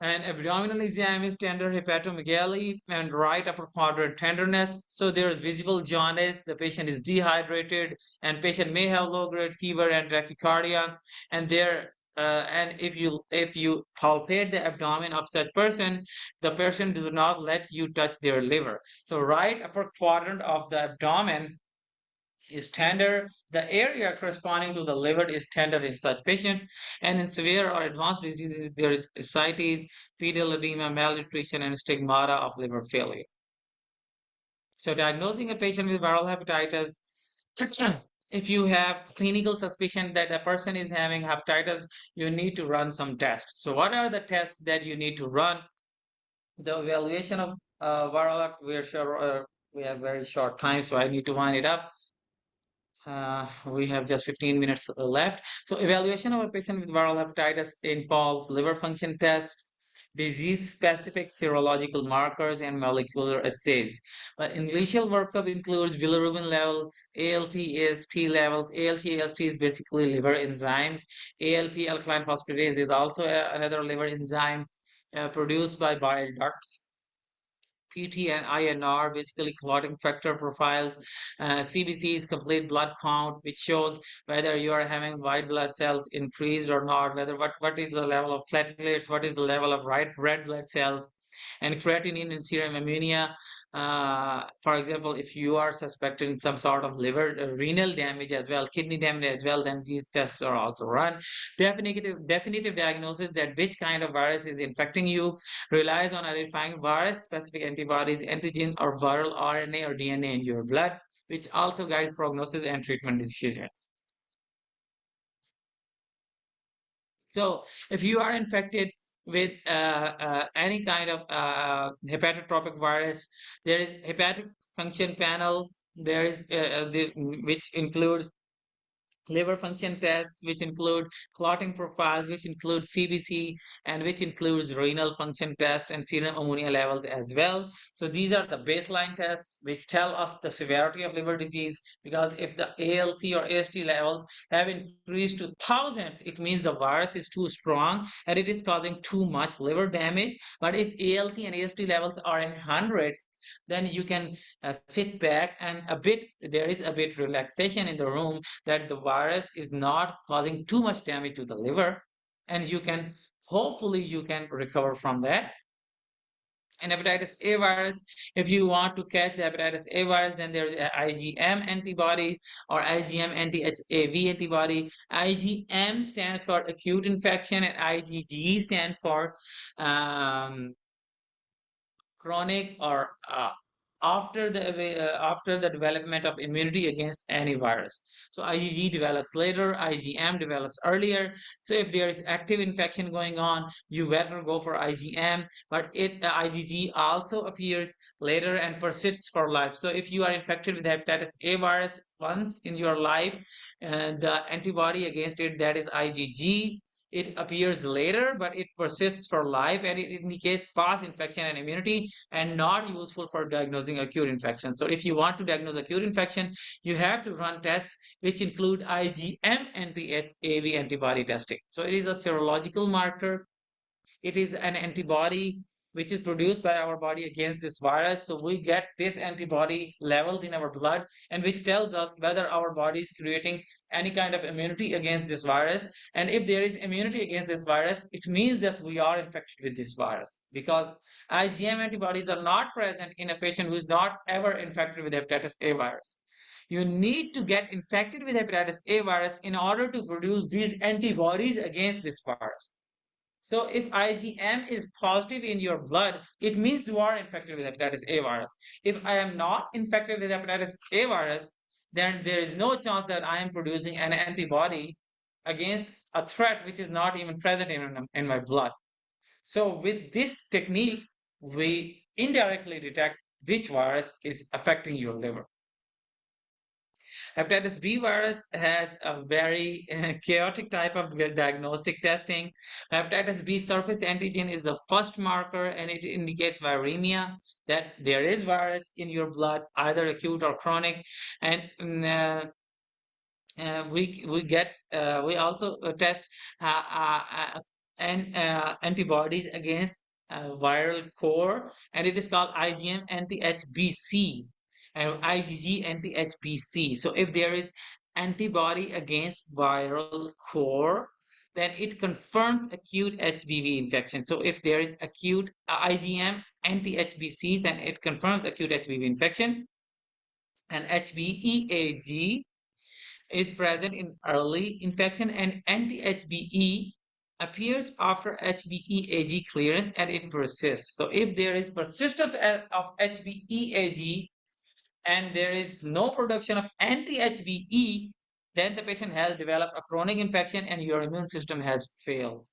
And abdominal exam is tender hepatomegaly and right upper quadrant tenderness. So there is visible jaundice. The patient is dehydrated, and patient may have low-grade fever and tachycardia. And if you palpate the abdomen of such person, the person does not let you touch their liver. So right upper quadrant of the abdomen is tender. The area corresponding to the liver is tender in such patients. And in severe or advanced diseases, there is ascites, fetal edema, malnutrition, and stigmata of liver failure. So, diagnosing a patient with viral hepatitis, if you have clinical suspicion that a person is having hepatitis, you need to run some tests. So, what are the tests that you need to run? The evaluation of viral, we're sure we have very short time, so I need to wind it up. We have just 15 minutes left. So, evaluation of a patient with viral hepatitis involves liver function tests, disease-specific serological markers, and molecular assays. But initial workup includes bilirubin level, ALT, AST levels. ALT, AST is basically liver enzymes. ALP, alkaline phosphatase, is also another liver enzyme produced by bile ducts. PT and INR, basically clotting factor profiles. CBC is complete blood count, which shows whether you are having white blood cells increased or not, whether what is the level of platelets, what is the level of red blood cells, and creatinine and serum ammonia. For example, if you are suspecting some sort of liver, renal damage as well, kidney damage as well, then these tests are also run. Definitive diagnosis that which kind of virus is infecting you relies on identifying virus-specific antibodies, antigen, or viral RNA or DNA in your blood, which also guides prognosis and treatment decisions. So, if you are infected with any kind of hepatotropic virus, there is hepatic function panel. There is which includes liver function tests, which include clotting profiles, which include CBC, and which includes renal function test and serum ammonia levels as well. So these are the baseline tests which tell us the severity of liver disease. Because if the ALT or AST levels have increased to thousands, it means the virus is too strong and it is causing too much liver damage. But if ALT and AST levels are in hundreds, then you can sit back and there is a bit relaxation in the room that the virus is not causing too much damage to the liver, and you can hopefully you can recover from that. And hepatitis A virus, if you want to catch the hepatitis A virus, then there's a IgM antibodies or IgM anti-HAV antibody. IgM stands for acute infection, and IgG stands for um, chronic or after the development of immunity against any virus. So IgG develops later, IgM develops earlier. So if there is active infection going on, you better go for IgM, but IgG also appears later and persists for life. So if you are infected with hepatitis A virus once in your life, the antibody against it, that is IgG, it appears later, but it persists for life, and it indicates past infection and immunity and not useful for diagnosing acute infection. So if you want to diagnose acute infection, you have to run tests which include IgM anti-HAV antibody testing. So it is a serological marker. It is an antibody which is produced by our body against this virus. So we get this antibody levels in our blood, and which tells us whether our body is creating any kind of immunity against this virus. And if there is immunity against this virus, it means that we are infected with this virus, because IgM antibodies are not present in a patient who is not ever infected with hepatitis A virus. You need to get infected with hepatitis A virus in order to produce these antibodies against this virus. So if IgM is positive in your blood, it means you are infected with hepatitis A virus. If I am not infected with hepatitis A virus, then there is no chance that I am producing an antibody against a threat which is not even present in my blood. So with this technique, we indirectly detect which virus is affecting your liver. Hepatitis B virus has a very chaotic type of diagnostic testing. Hepatitis B surface antigen is the first marker, and it indicates viremia, that there is virus in your blood, either acute or chronic. And we also test uh, uh, uh, antibodies against viral core, and it is called IgM anti-HBC and IgG anti-HBC. So if there is antibody against viral core, then it confirms acute HBV infection. So if there is acute IgM anti-HBC, then it confirms acute HBV infection. And HBeAg is present in early infection, and anti-HBe appears after HBeAg clearance, and it persists. So if there is persistence of HBeAg and there is no production of anti-HBe, then the patient has developed a chronic infection and your immune system has failed.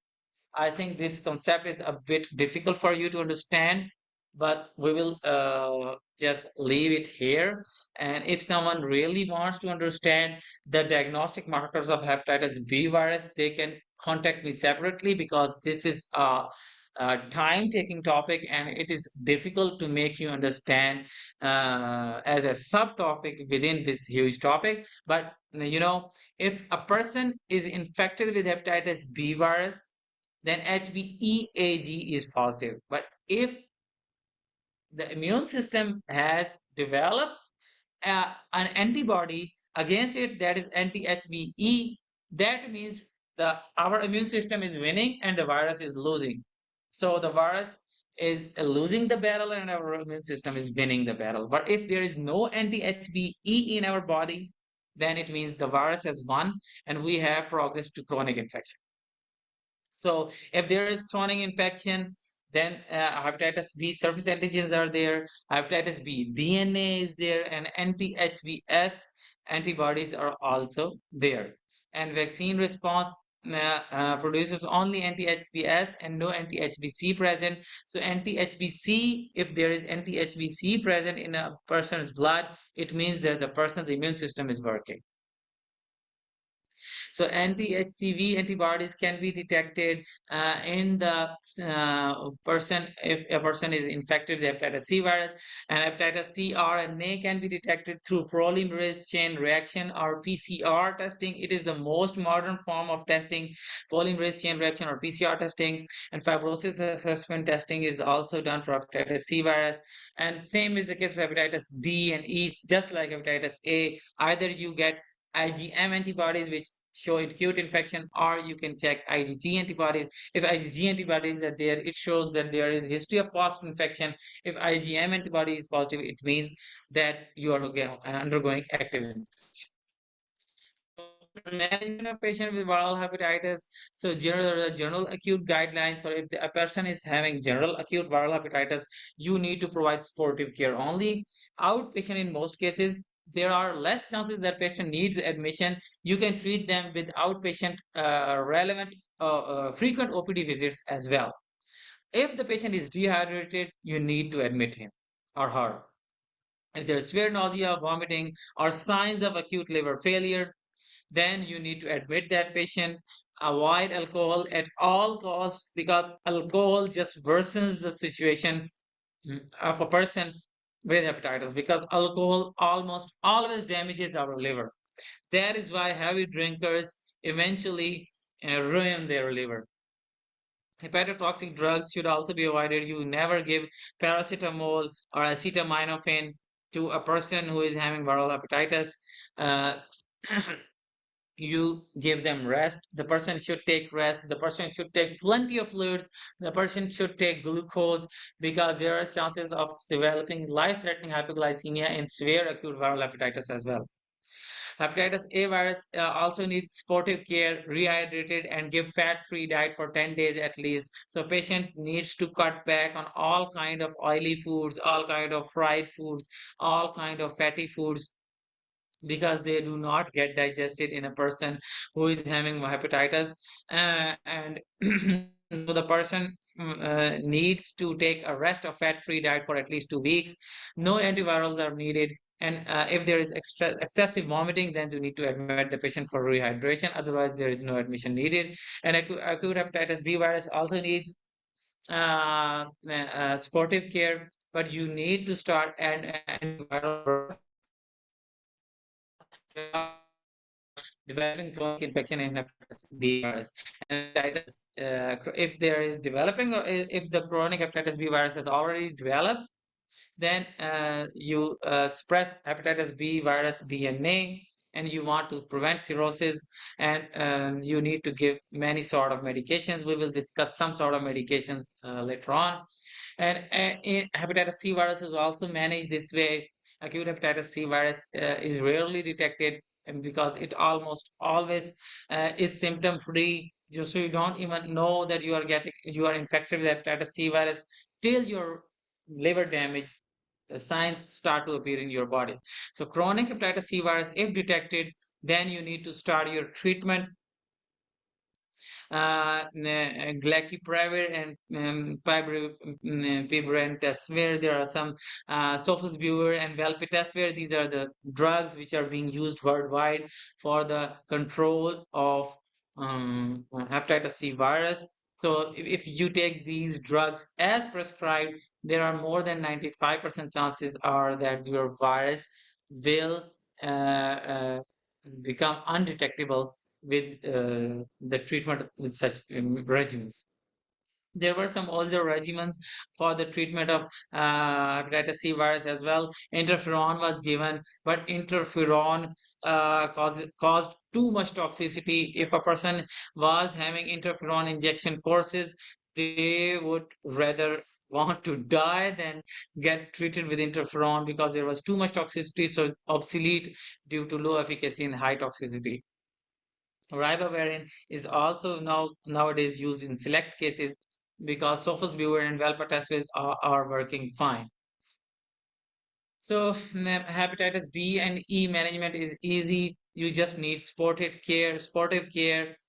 I think this concept is a bit difficult for you to understand, but we will just leave it here. And if someone really wants to understand the diagnostic markers of hepatitis B virus, they can contact me separately, because this is a time-taking topic and it is difficult to make you understand as a subtopic within this huge topic. But if a person is infected with hepatitis B virus, then HBeAg is positive. But if the immune system has developed an antibody against it, that is anti-HBe, that means our immune system is winning and the virus is losing. So the virus is losing the battle and our immune system is winning the battle. But if there is no anti-HBe in our body, then it means the virus has won and we have progressed to chronic infection. So if there is chronic infection, then hepatitis B surface antigens are there, hepatitis B DNA is there, and anti-HBs antibodies are also there. And vaccine response produces only anti-HBs and no anti-HBC present. So anti-HBC, if there is anti-HBC present in a person's blood, it means that the person's immune system is working. So anti-HCV antibodies can be detected in the person if a person is infected with hepatitis C virus, and hepatitis C RNA can be detected through polymerase chain reaction or PCR testing. It is the most modern form of testing, polymerase chain reaction or PCR testing, and fibrosis assessment testing is also done for hepatitis C virus. And same is the case for hepatitis D and E, just like hepatitis A. Either you get IgM antibodies, which show acute infection, or you can check IgG antibodies. If IgG antibodies are there, it shows that there is history of past infection. If IgM antibody is positive, it means that you are undergoing active infection. Management of patient with viral hepatitis. So general acute guidelines. So if a person is having general acute viral hepatitis, you need to provide supportive care only. Outpatient in most cases, there are less chances that patient needs admission. You can treat them with outpatient relevant frequent OPD visits as well. If the patient is dehydrated, you need to admit him or her. If there is severe nausea, vomiting, or signs of acute liver failure, then you need to admit that patient. Avoid alcohol at all costs because alcohol just worsens the situation of a person with hepatitis because alcohol almost always damages our liver. That is why heavy drinkers eventually ruin their liver. Hepatotoxic drugs should also be avoided. You never give paracetamol or acetaminophen to a person who is having viral hepatitis. Uh, you give them rest. The person should take rest. The person should take plenty of fluids. The person should take glucose because there are chances of developing life-threatening hypoglycemia in severe acute viral hepatitis as well. Hepatitis A virus also needs supportive care, rehydrated, and give fat-free diet for 10 days at least. So patient needs to cut back on all kind of oily foods, all kind of fried foods, all kind of fatty foods because they do not get digested in a person who is having hepatitis and so the person needs to take a rest of fat-free diet for at least 2 weeks. No antivirals are needed, and if there is excessive vomiting, then you need to admit the patient for rehydration. Otherwise, there is no admission needed. And acute hepatitis B virus also need supportive care, but you need to start an antiviral drugs without developing chronic infection in hepatitis B virus. And hepatitis, if there is developing, or if the chronic hepatitis B virus has already developed, then you suppress hepatitis B virus DNA, and you want to prevent cirrhosis, and you need to give many sort of medications. We will discuss some sort of medications later on. And hepatitis C virus is also managed this way. Acute hepatitis C virus is rarely detected and because it almost always is symptom free. So you don't even know that you are infected with hepatitis C virus till your liver damage signs start to appear in your body. So chronic hepatitis C virus, if detected, then you need to start your treatment glyciprevir and pibrentesvir. There are some sofosbuvir and velpitasvir. These are the drugs which are being used worldwide for the control of hepatitis C virus. So if you take these drugs as prescribed, there are more than 95% chances are that your virus will uh, become undetectable with the treatment with such regimens. There were some older regimens for the treatment of hepatitis C virus as well. Interferon was given, but interferon caused too much toxicity. If a person was having interferon injection courses, they would rather want to die than get treated with interferon because there was too much toxicity, so obsolete due to low efficacy and high toxicity. Ribavirin is also nowadays used in select cases because sofosbuvir and valproates are working fine. So hepatitis D and E management is easy. You just need sportive care,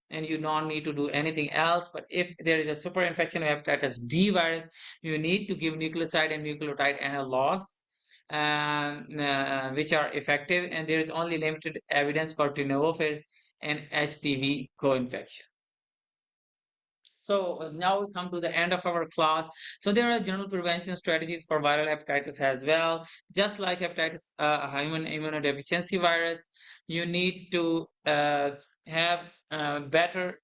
and you don't need to do anything else. But if there is a super infection of hepatitis D virus, you need to give nucleoside and nucleotide analogs, which are effective, and there is only limited evidence for tenofovir and HTV co-infection. So now we come to the end of our class. So there are general prevention strategies for viral hepatitis as well. Just like hepatitis, human immunodeficiency virus, you need to have better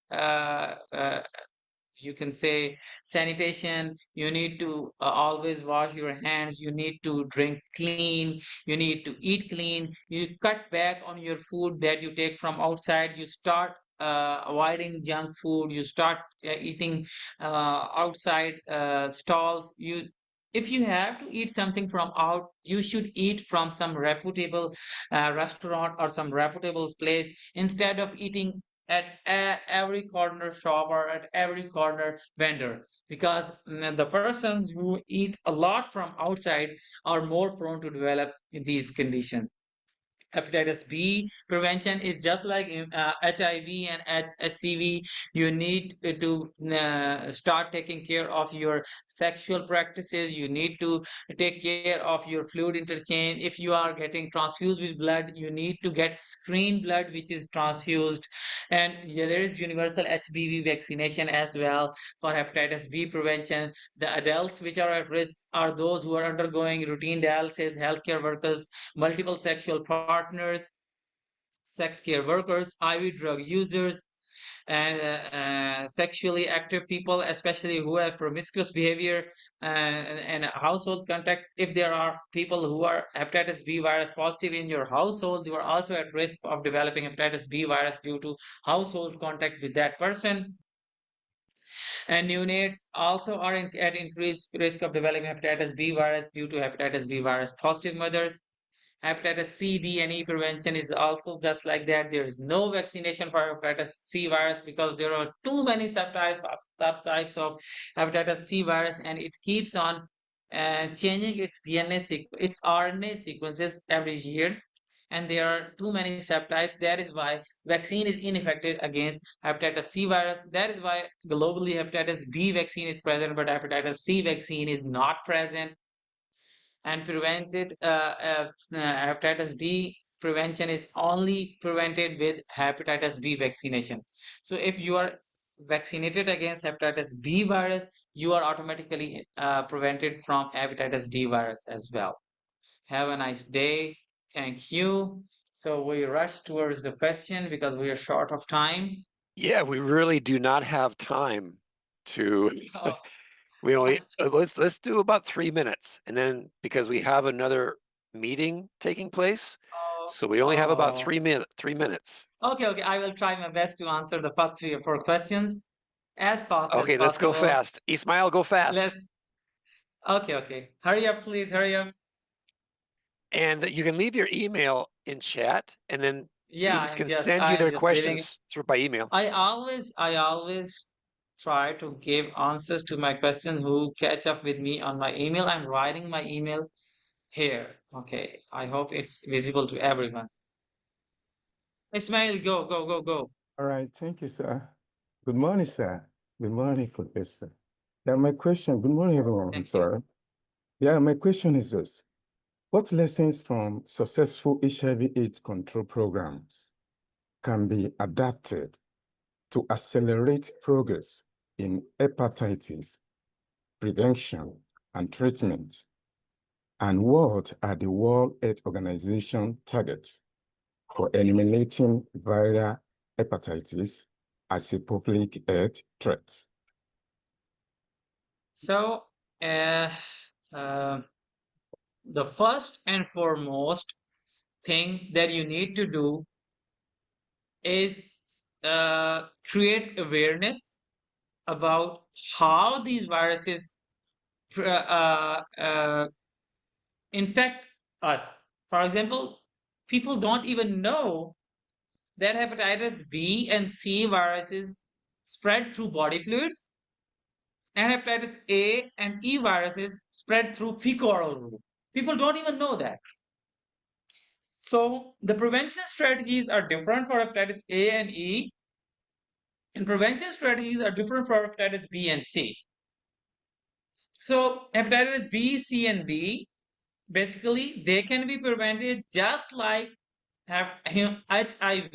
you can say sanitation. You need to always wash your hands. You need to drink clean. You need to eat clean. You cut back on your food that you take from outside. You start avoiding junk food. You start eating outside stalls. If you have to eat something from out, you should eat from some reputable restaurant or some reputable place instead of eating at every corner shop or at every corner vendor, because the persons who eat a lot from outside are more prone to develop these conditions. Hepatitis B prevention is just like HIV and HCV. You need to start taking care of your sexual practices. You need to take care of your fluid interchange. If you are getting transfused with blood, you need to get screen blood which is transfused. And yeah, there is universal HBV vaccination as well for hepatitis B prevention. The adults which are at risk are those who are undergoing routine dialysis, healthcare workers, multiple sexual partners, sex care workers, IV drug users, and sexually active people, especially who have promiscuous behavior and household contacts. If there are people who are hepatitis B virus positive in your household, you are also at risk of developing hepatitis B virus due to household contact with that person. And neonates also are at increased risk of developing hepatitis B virus due to hepatitis B virus positive mothers. Hepatitis C, D, and E prevention is also just like that. There is no vaccination for hepatitis C virus because there are too many subtypes of hepatitis C virus, and it keeps on changing its its RNA sequences every year. And there are too many subtypes. That is why vaccine is ineffective against hepatitis C virus. That is why globally hepatitis B vaccine is present, but hepatitis C vaccine is not present. And prevented hepatitis D prevention is only prevented with hepatitis B vaccination. So if you are vaccinated against hepatitis B virus, you are automatically prevented from hepatitis D virus as well. Have a nice day. Thank you. So we rush towards the question because we are short of time. Yeah, we really do not have time to, Oh, we only, let's do about 3 minutes. And then because we have another meeting taking place, so we only have about oh. 3 minutes. Okay, okay. I will try my best to answer the first three or four questions as fast as Okay, let's go possible. fast. Ismail, go fast. Let's Okay, okay. Hurry up, please. Hurry up. And you can leave your email in chat, and then Yeah, students I'm can just send you I'm their just leaving it. questions through by email. I always try to give answers to my questions who catch up with me on my email. I'm writing my email here. Okay. I hope it's visible to everyone. Ismail, go, go, go, go. All right, thank you, sir. Good morning, sir. Good morning, Professor. Yeah, my question, good morning, everyone. I'm Thank you. sorry. Yeah, my question is this. What lessons from successful HIV/AIDS control programs can be adapted to accelerate progress in hepatitis prevention and treatment? And what are the World Health Organization targets for eliminating viral hepatitis as a public health threat? So, uh, uh, the first and foremost thing that you need to do is create awareness about how these viruses infect us. For example, people don't even know that hepatitis B and C viruses spread through body fluids, and hepatitis A and E viruses spread through fecal oral route. People don't even know that. So the prevention strategies are different for hepatitis A and E, and prevention strategies are different for hepatitis B and C. So hepatitis B, C, and D, basically they can be prevented just like HIV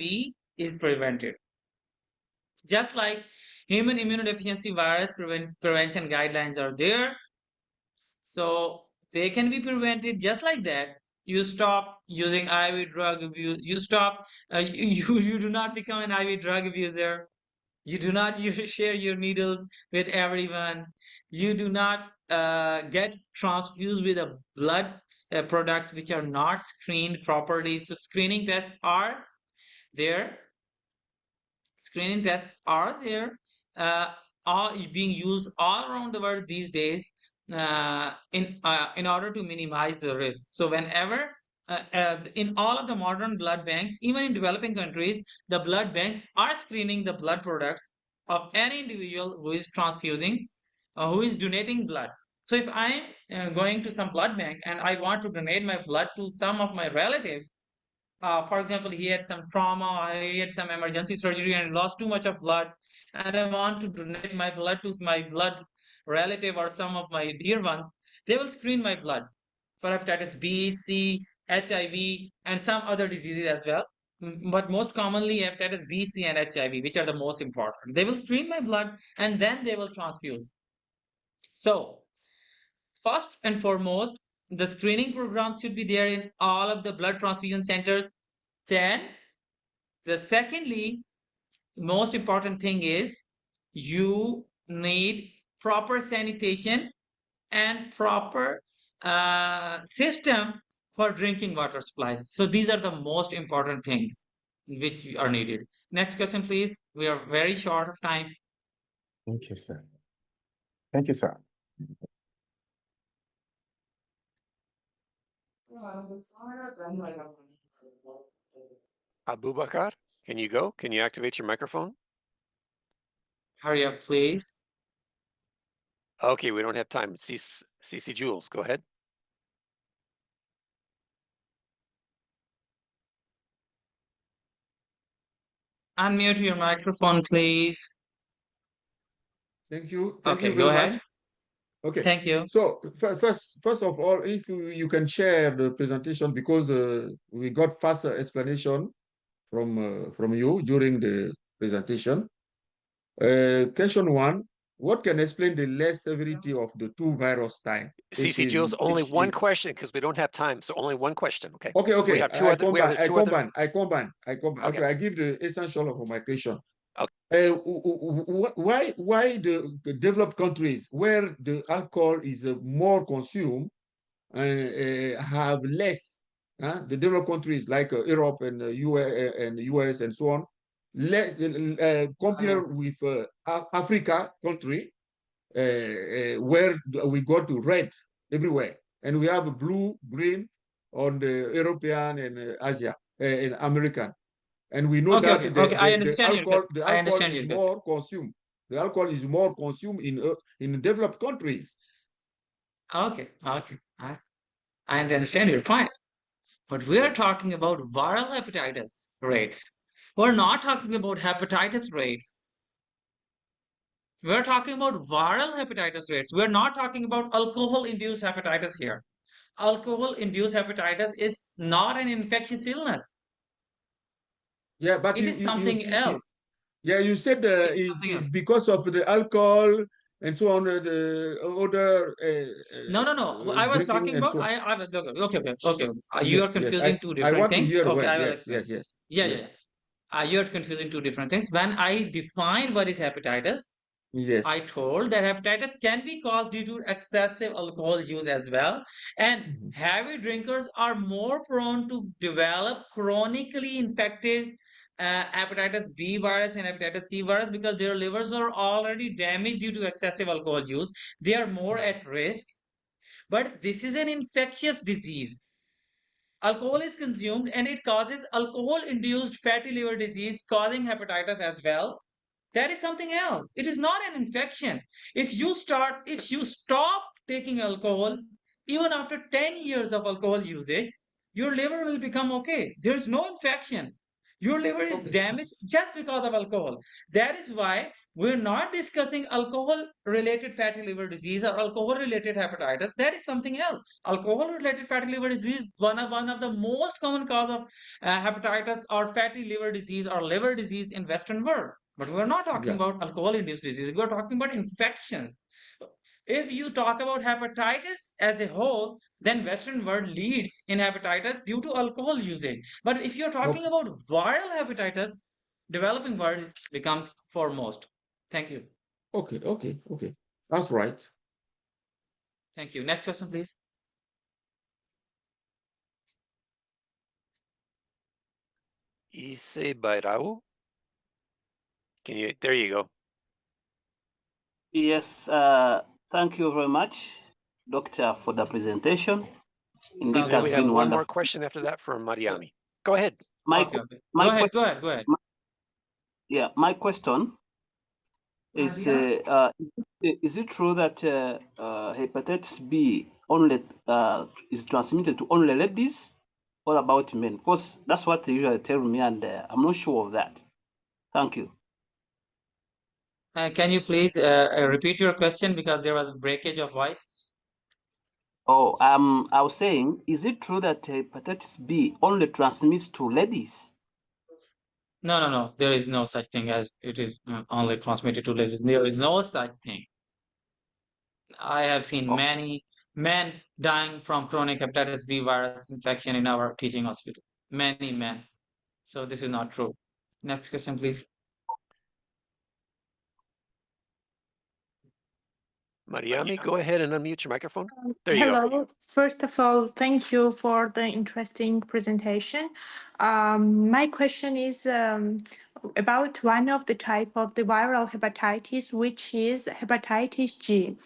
is prevented. Just like human immunodeficiency virus prevention guidelines are there, so they can be prevented just like that. You stop using IV drug abuse. You stop. You do not become an IV drug abuser. You do not share your needles with everyone. You do not get transfused with a blood products which are not screened properly. So screening tests are there. Screening tests are there, uh, are being used all around the world these days. in order to minimize the risk. So whenever in all of the modern blood banks, even in developing countries, the blood banks are screening the blood products of any individual who is transfusing, who is donating blood. So if I'm going to some blood bank and I want to donate my blood to some of my relative, for example, he had some trauma, he had some emergency surgery and lost too much of blood, and I want to donate my blood to my blood relative or some of my dear ones. They will screen my blood for hepatitis B, C, HIV, and some other diseases as well. But most commonly, hepatitis B, C, and HIV, which are the most important. They will screen my blood and then they will transfuse. So, first and foremost, the screening programs should be there in all of the blood transfusion centers. Then the secondly, most important thing is you need proper sanitation and proper system for drinking water supplies. So these are the most important things which are needed. Next question, please. We are very short of time. Thank you, sir. Thank you, sir. Abubakar, can you go? Can you activate your microphone? Hurry up, please. Okay, we don't have time. CC Jules, go ahead. Unmute your microphone, please. Thank you. Okay, You go very ahead. much. Okay. Thank you. So first of all, if you can share the presentation, because we got faster explanation from you during the presentation. Question one: what can explain the less severity of the two virus type? CC Jules, only one question because we don't have time. So only one question, okay? Okay, 'Cause we okay. have two other. We have I two other. combine. Okay. Okay, I give the essential of my question. Okay. Why the developed countries where the alcohol is more consumed have less? The developed countries like Europe and US and so on, less compare with Africa country where we go to red everywhere, and we have blue, green on the European and Asia and American. And we know Okay, that okay. I understand your question. the I alcohol understand is your question. more consumed. The alcohol is more consumed in developed countries. Okay, okay. I understand your point. But we are talking about viral hepatitis rates. We're not talking about hepatitis rates. We're talking about viral hepatitis rates. We're not talking about alcohol-induced hepatitis here. Alcohol-induced hepatitis is not an infectious illness. Yeah, but It is something else. yeah, you said It's something else. is because of the alcohol and so on, the other No. I was drinking talking and about so on. okay. You Yes, are yes. confusing two I different want to things. hear Okay, well. I will Yes, explain. yes, yes, Yeah. You're confusing two different things. When I defined what is hepatitis, yes. I told that hepatitis can be caused due to excessive alcohol use as well. And Mhm. heavy drinkers are more prone to develop chronically infected hepatitis B virus and hepatitis C virus because their livers are already damaged due to excessive alcohol use. They are more at risk. But this is an infectious disease. Alcohol is consumed and it causes alcohol induced fatty liver disease, causing hepatitis as well. That is something else. It is not an infection. If you stop taking alcohol, even after 10 years of alcohol usage, your liver will become okay. There's no infection. Your liver is Okay. damaged just because of alcohol. That is why we're not discussing alcohol related fatty liver disease or alcohol related hepatitis. That is something else. Alcohol related fatty liver disease, one of the most common cause of hepatitis or fatty liver disease or liver disease in Western world. But we're not talking Yeah. about alcohol-induced disease. We're talking about infections. If you talk about hepatitis as a whole, then Western world leads in hepatitis due to alcohol usage. But if you're talking Okay. about viral hepatitis, developing world becomes foremost. Thank you. Okay. That's right. Thank you. Next question, please. Ise Bairau. Can you? There you go. Yes, thank you very much. doctor, for the presentation. Indeed, And it then has we have been one more wonderful. question after that from Mariami. Go ahead. My Okay, okay. my Go ahead. yeah, my question is: is it true that hepatitis B only is transmitted to only ladies? What about men? Because that's what they usually tell me, and I'm not sure of that. Thank you. Can you please repeat your question because there was a breakage of voice? Oh, I was saying, is it true that hepatitis B only transmits to ladies? No, no, no. There is no such thing as it is only transmitted to ladies. There is no such thing. I have seen Oh, many men dying from chronic hepatitis B virus infection in our teaching hospital. Many men. So this is not true. Next question, please. Mariami, go ahead and unmute your microphone. There you go. Hello. First of all, thank you for the interesting presentation. My question is about one of the type of the viral hepatitis, which is hepatitis G.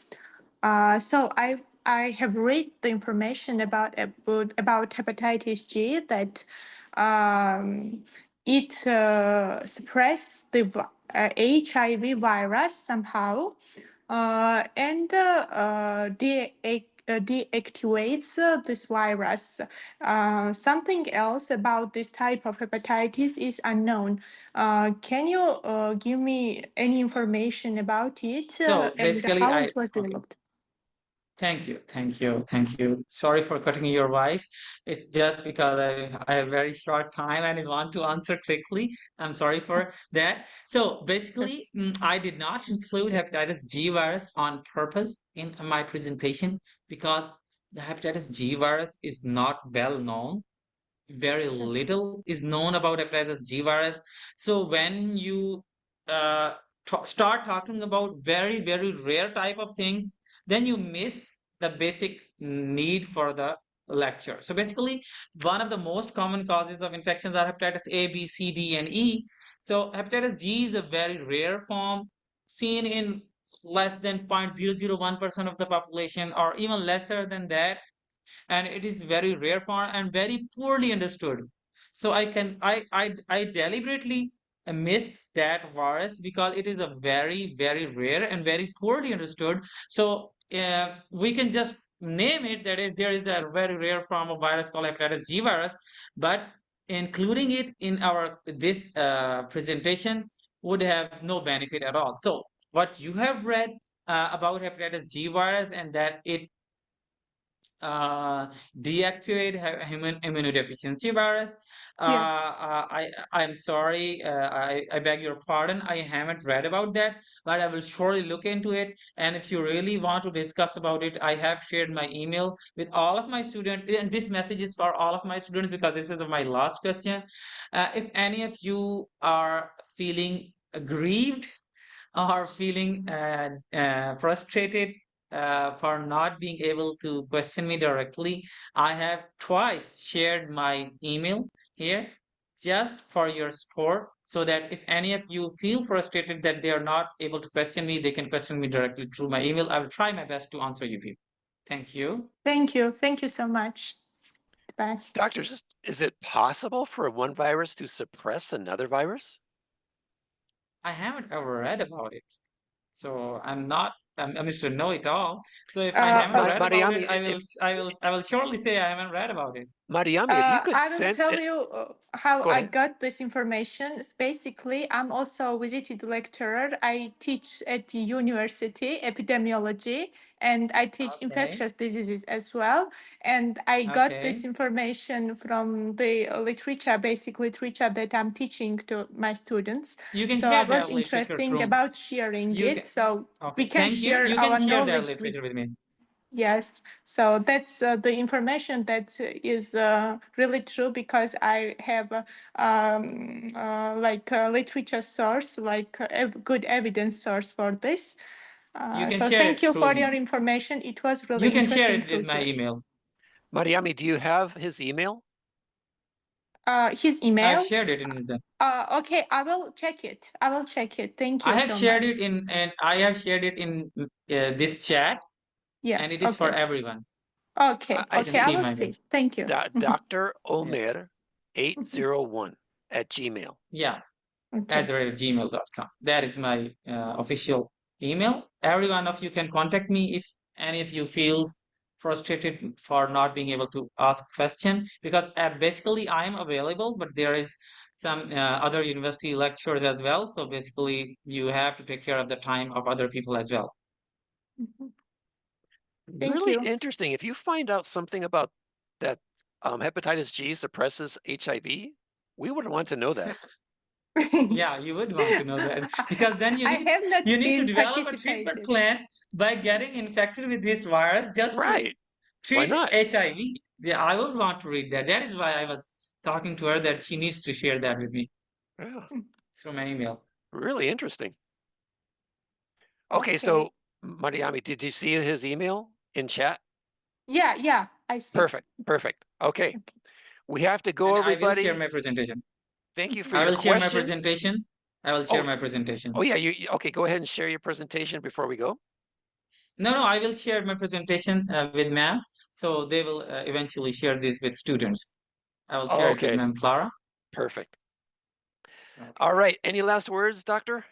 So I have read the information about hepatitis G that um, it suppress the HIV virus somehow and deactivates this virus. Something else about this type of hepatitis is unknown. Can you give me any information about it So and basically, how I it was okay. developed? Thank you, thank you, thank you. Sorry for cutting your voice. It's just because I have very short time and I want to answer quickly. I'm sorry for that. So basically, I did not include hepatitis G virus on purpose in my presentation because the hepatitis G virus is not well known. Very Yes. little is known about hepatitis G virus. So when you uh, start talking about very, very rare type of things, then you miss the basic need for the lecture. So basically, one of the most common causes of infections are hepatitis A, B, C, D, and E. So hepatitis G is a very rare form seen in less than 0.001% of the population, or even lesser than that, and it is very rare form and very poorly understood. So I deliberately missed that virus because it is a very, very rare and very poorly understood. So we can just name it that there is a very rare form of virus called hepatitis G virus, but including it in our this presentation would have no benefit at all. So what you have read about hepatitis G virus and that it uh, deactivate human immunodeficiency virus. Yes. I'm sorry. I beg your pardon. I haven't read about that, but I will surely look into it. And if you really want to discuss about it, I have shared my email with all of my students. And this message is for all of my students because this is my last question. If any of you are feeling aggrieved or feeling frustrated for not being able to question me directly, I have twice shared my email here just for your support so that if any of you feel frustrated that they are not able to question me, they can question me directly through my email. I will try my best to answer you people. Thank you. Thank you. Thank you so much. Bye. Doctors, is it possible for one virus to suppress another virus? I haven't ever read about it. So I'm Mr. Know It All. So if I Uh, haven't uh, read about it, Mariami, I will surely say I haven't read about it. Mariami, if you could I will send tell it, you how go I ahead. got this information. It's basically, I'm also a visited lecturer. I teach at the university epidemiology and I teach Okay. infectious diseases as well. And I got this Okay. information from the literature, basic literature that I'm teaching to my students. You can So I share was that literature interesting through about sharing you it. can So we okay, can thank you. share You can our share that knowledge with. literature with me. Yes, so that's the information that is really true because I have like a literature source, like a good evidence source for this. You can So share thank it you for through your information. It was really you can share interesting it to with my hear. email. Mariami, do you have his email? His I've email. shared it in the Okay, I will check it. I will check it. Thank I you have so shared much. it in and I have shared it in this chat. Yes. and it is for Okay. everyone. Okay. I Okay. I see will my see. mail. Thank you. Dr. Yeah. Omer 801 at Gmail. Yeah. Okay. @gmail.com. That is my official email. Every one of you can contact me if any of you feels frustrated for not being able to ask question, because basically I am available, but there is some other university lectures as well. So basically you have to take care of the time of other people as well. Mhm. Thank Really you. interesting. If you find out something about that hepatitis G suppresses HIV, we would want to know that. Yeah, you would want to know that, because then I have not you need to been develop a treatment participated. plan by getting infected with this virus just to Right. Why treat not? HIV. Yeah, I would want to read that. That is why I was talking to her that she needs to share that with me Yeah, through my email. really interesting. Okay, Okay. so Mariami, did you see his email in chat? Yeah, I see. Perfect, perfect. Okay, Okay. we have to go, And I will share everybody. my presentation. Thank you for I your will share my questions. presentation. I will share Oh, my presentation. oh yeah, okay, go ahead and share your presentation before we go. No, I will share my presentation with ma'am. So they will eventually share this with students. I will share it with Okay, ma'am Clara. perfect. Okay. All right, any last words, doctor?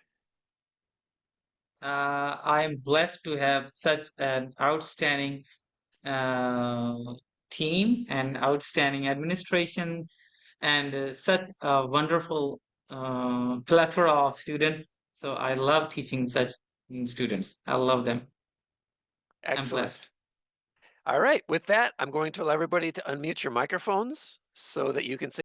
I am blessed to have such an outstanding uh, team and outstanding administration and such a wonderful plethora of students. So I love teaching such students. I love them. I'm Excellent. blessed. All right, with that, I'm going to allow everybody to unmute your microphones so that you can say